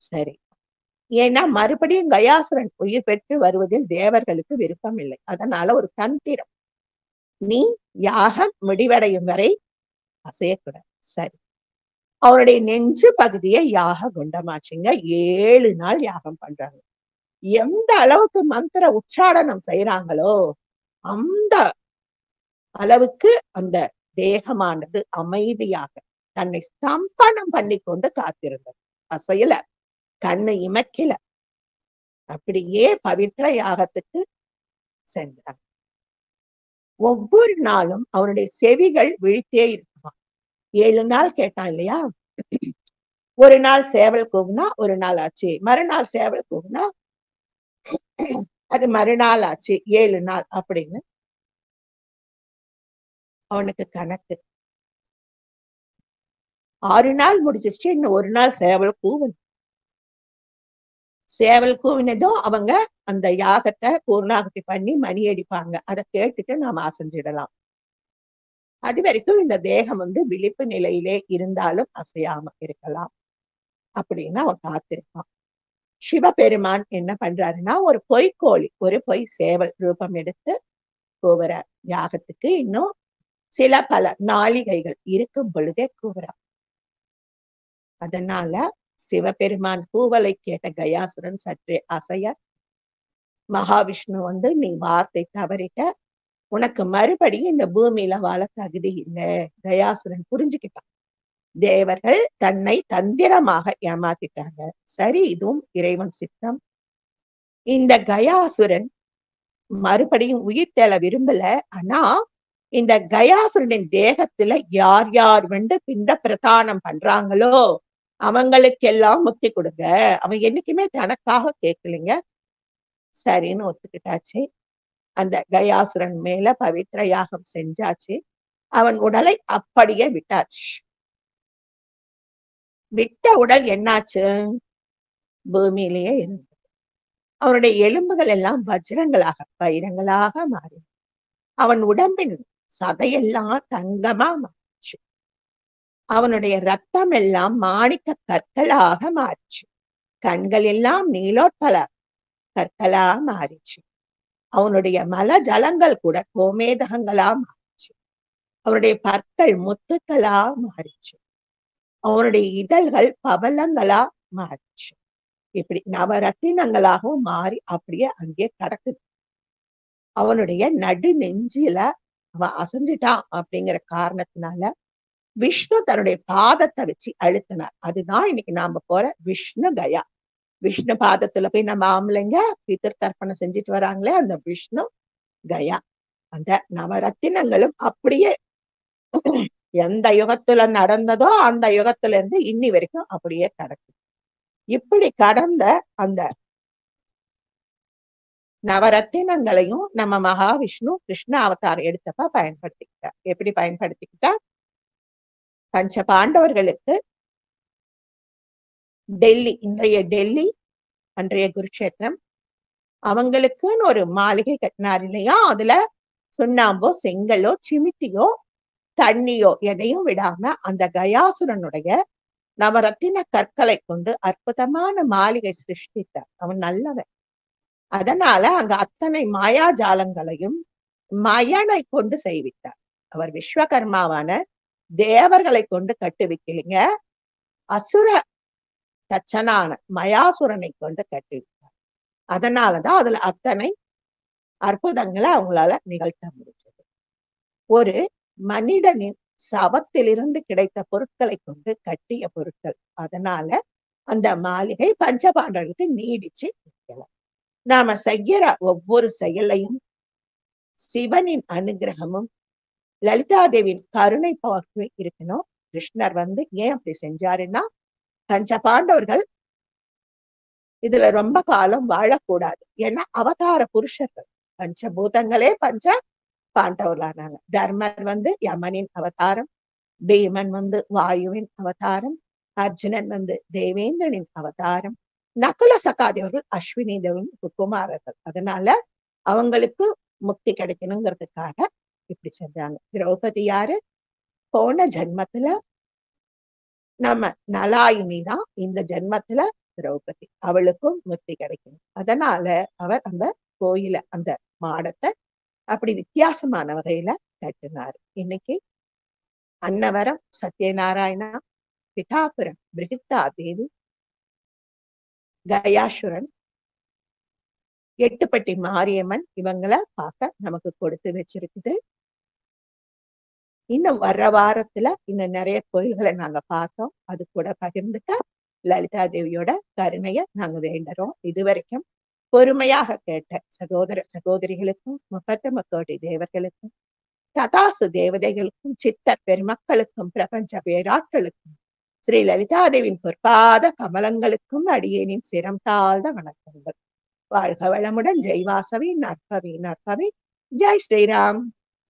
சரி. ஏன்னா மறுபடியும் கயாசுரன் உயிர் பெற்று வருவதில் தேவர்களுக்கு விருப்பம் இல்லை. அதனால ஒரு தந்திரம், நீ யாகம் முடிவடையும் வரை அசையக்கூடாது. சரி. அவருடைய நெஞ்சு பகுதியை யாக குண்டமாச்சுங்க. 7 நாள் யாகம் பண்றாங்க. எந்த அளவுக்கு மந்திர உச்சாடனம் செய்யறாங்களோ அந்த அளவுக்கு அந்த தேகமானது அமைதியாக தன்னை ஸ்தம்பனம் பண்ணி கொண்டு காத்திருந்தது. அசையல, கண்ணு இமைக்கல. அப்படியே பவித்ர யாகத்துக்கு சென்றான். ஒவ்வொரு நாளும் அவனுடைய செவிகள் விழித்தே இருக்குமா. 7 நாள் கேட்டான் இல்லையா? ஒரு நாள் சேவல் கூவுனா ஒரு நாள் ஆச்சு, மறுநாள் சேவல் கூவுனா அது மறுநாள் ஆச்சு, 7 நாள் அப்படின்னு அவனுக்கு கணக்கு. 6 நாள் முடிச்சிருச்சு, இன்னும் ஒரு நாள் சேவல் கூவணும். சேவல் கூவினதும் அவங்க அந்த யாகத்தை பூர்ணாகுதி பண்ணி மணி அடிப்பாங்க. அதை கேட்டுட்டு நாம அசைஞ்சிடலாம். அது வரைக்கும் இந்த தேகம் விழிப்பு நிலையிலே இருந்தாலும் அசையாம இருக்கலாம் அப்படின்னு அவன் காத்திருப்பான். சிவபெருமான் என்ன பண்றாருன்னா, ஒரு பொய்க்கோழி, ஒரு பொய் சேவல் ரூபம் எடுத்து கூவுறார். யாகத்துக்கு இன்னும் சில பல நாளிகைகள் இருக்கும் பொழுதே கூவுறார். அதனால சிவபெருமான் கூவலை கேட்ட கயாசுரன் சற்றே அசைய, மகாவிஷ்ணு நீ வார்த்தை தவறிட்ட, உனக்கு மறுபடியும் இந்த பூமியில வாழ தகுதி இல்லை. கயாசுரன் புரிஞ்சுக்கிட்டான், தேவர்கள் தன்னை தந்திரமாக ஏமாத்திட்டாங்க. சரி, இதுவும் இறைவன் சித்தம். இந்த கயாசுரன் மறுபடியும் உயிர் தேழ விரும்பல. ஆனா இந்த கயாசுரனின் தேகத்துல யார் யார் பிண்ட பிரதானம் பண்றாங்களோ அவங்களுக்கெல்லாம் முக்தி கொடுங்க. அவன் என்னைக்குமே தனக்காக கேட்கலைங்க. சரின்னு ஒத்துக்கிட்டாச்சு. அந்த கயாசுரன் மேல பவித்ர யாகம் செஞ்சாச்சு. அவன் உடலை அப்படியே விட்டாச்சு. விட்ட உடல் என்னாச்சு? பூமியிலேயே இருந்தது. அவனுடைய எலும்புகள் எல்லாம் வஜ்ரங்களாக, வைரங்களாக மாறி, அவன் உடம்பின் சதையெல்லாம் தங்கமா மாறிச்சு. அவனுடைய ரத்தம் எல்லாம் மாணிக்க கற்களாக மாறிச்சு. கண்கள் எல்லாம் நீலோத்பல கற்களா மாறிச்சு. அவனுடைய மல ஜலங்கள் கூட கோமேதகங்களா மாறிச்சு. அவனுடைய பற்கள் முத்துக்களா மாறிச்சு. அவனுடைய இதழ்கள் பவளங்களா மாறிச்சு. இப்படி நவரத்தினங்களாகவும் மாறி அப்படியே அங்கே கிடக்குது. அவனுடைய நடு நெஞ்சில அவன் அசைஞ்சிட்டான் அப்படிங்கிற காரணத்தினால விஷ்ணு தன்னுடைய பாதத்தை வச்சு அழுத்தினார். அதுதான் இன்னைக்கு நாம போற விஷ்ணு கயா. விஷ்ணு பாதத்துல போய் நம்ம ஆம்பளைங்க பிதர் தர்ப்பணம் செஞ்சுட்டு வராங்களே, அந்த விஷ்ணு கயா. அந்த நவரத்தினங்களும் அப்படியே எந்த யுகத்துல நடந்ததோ அந்த யுகத்துல இருந்து இன்னி வரைக்கும் அப்படியே கிடக்குது. இப்படி கடந்த அந்த நவரத்தினங்களையும் நம்ம மகாவிஷ்ணு கிருஷ்ண அவதாரம் எடுத்தப்ப பயன்படுத்திக்கிட்டார். எப்படி பயன்படுத்திக்கிட்டார்? பஞ்ச பாண்டவர்களுக்கு டெல்லி, இன்றைய டெல்லி, அன்றைய குருட்சேத்திரம், அவங்களுக்குன்னு ஒரு மாளிகை கட்டினார் இல்லையா? அதுல சுண்ணாம்போ, செங்கலோ, சிமித்தியோ, தண்ணியோ எதையும் விடாம அந்த கயாசுரனுடைய நவரத்தின கற்களை கொண்டு அற்புதமான மாளிகை சிருஷ்டித்தார். அவன் நல்லவன். அதனால அங்க அத்தனை மாயாஜாலங்களையும் மயனை கொண்டு செய்வித்தார். அவர் விஸ்வகர்மாவான தேவர்களை கொண்டு கட்டுவிக்கலைங்க, அசுர தச்சனான மயாசுரனை கொண்டு கட்டுவித்தார். அதனாலதான் அதுல அத்தனை அற்புதங்களை அவங்களால நிகழ்த்த முடிஞ்சது. ஒரு மனிதனின் சவத்திலிருந்து கிடைத்த பொருட்களை கொண்டு கட்டிய பொருட்கள். அதனால அந்த மாளிகை பஞ்சபாண்டவர்களுக்கு நீடிச்சு நிற்கலாம். நாம செய்யற ஒவ்வொரு செயலையும் சிவனின் அனுகிரகமும் லலிதாதேவியின் கருணை பார்வை இருக்கணும். கிருஷ்ணர் ஏன் அப்படி செஞ்சாருன்னா, பஞ்ச பாண்டவர்கள் இதுல ரொம்ப காலம் வாழக்கூடாது. ஏன்னா அவதார புருஷர்கள், பஞ்சபூதங்களே பஞ்ச பாண்டவர்களானாங்க. தர்மர் யமனின் அவதாரம், பீமன் வாயுவின் அவதாரம், அர்ஜுனன் தேவேந்திரனின் அவதாரம், நகுல சகாதேவர்கள் அஸ்வினி தேவன் குமாரர்கள். அதனால அவங்களுக்கு முக்தி கிடைக்கணுங்கிறதுக்காக இப்படி செஞ்சாங்க. திரௌபதி யாரு? போன ஜென்மத்துல நம்ம நலாயினி தான், இந்த ஜென்மத்துல திரௌபதி. அவளுக்கும் முக்தி கிடைக்கணும். அதனால அவர் அந்த கோயில, அந்த மாடத்தை அப்படி வித்தியாசமான வகையில கட்டினாரு. இன்னைக்கு அன்னவரம், சத்யநாராயணா, பிதாபுரம், பிருகித்தா தேவி, கயாசுரன், எட்டுப்பட்டி மாரியம்மன் இவங்களை பார்க்க நமக்கு கொடுத்து வச்சிருக்குது. இன்னும் வர்ற வாரத்துல இன்னும் நிறைய கோயில்களை நாங்க பார்த்தோம். அது கூட பகிர்ந்துக்க லலிதா தேவியோட கருணைய நாங்க வேண்டுறோம். இதுவரைக்கும் பொறுமையாக கேட்ட சகோதர சகோதரிகளுக்கும், முப்பத்தம கோடி தேவர்களுக்கும், ததாசு தேவதைகளுக்கும், சித்த பெருமக்களுக்கும், பிரபஞ்ச பேராற்றலுக்கும், ஸ்ரீ லலிதாதேவின் பொற்பாத கமலங்களுக்கும் அடியேனின் சிரம் தாழ்ந்த வணக்கங்கள். வாழ்க வளமுடன். ஜெய் வாசவி. நற்பவி நற்பவி. ஜெய் ஸ்ரீராம்.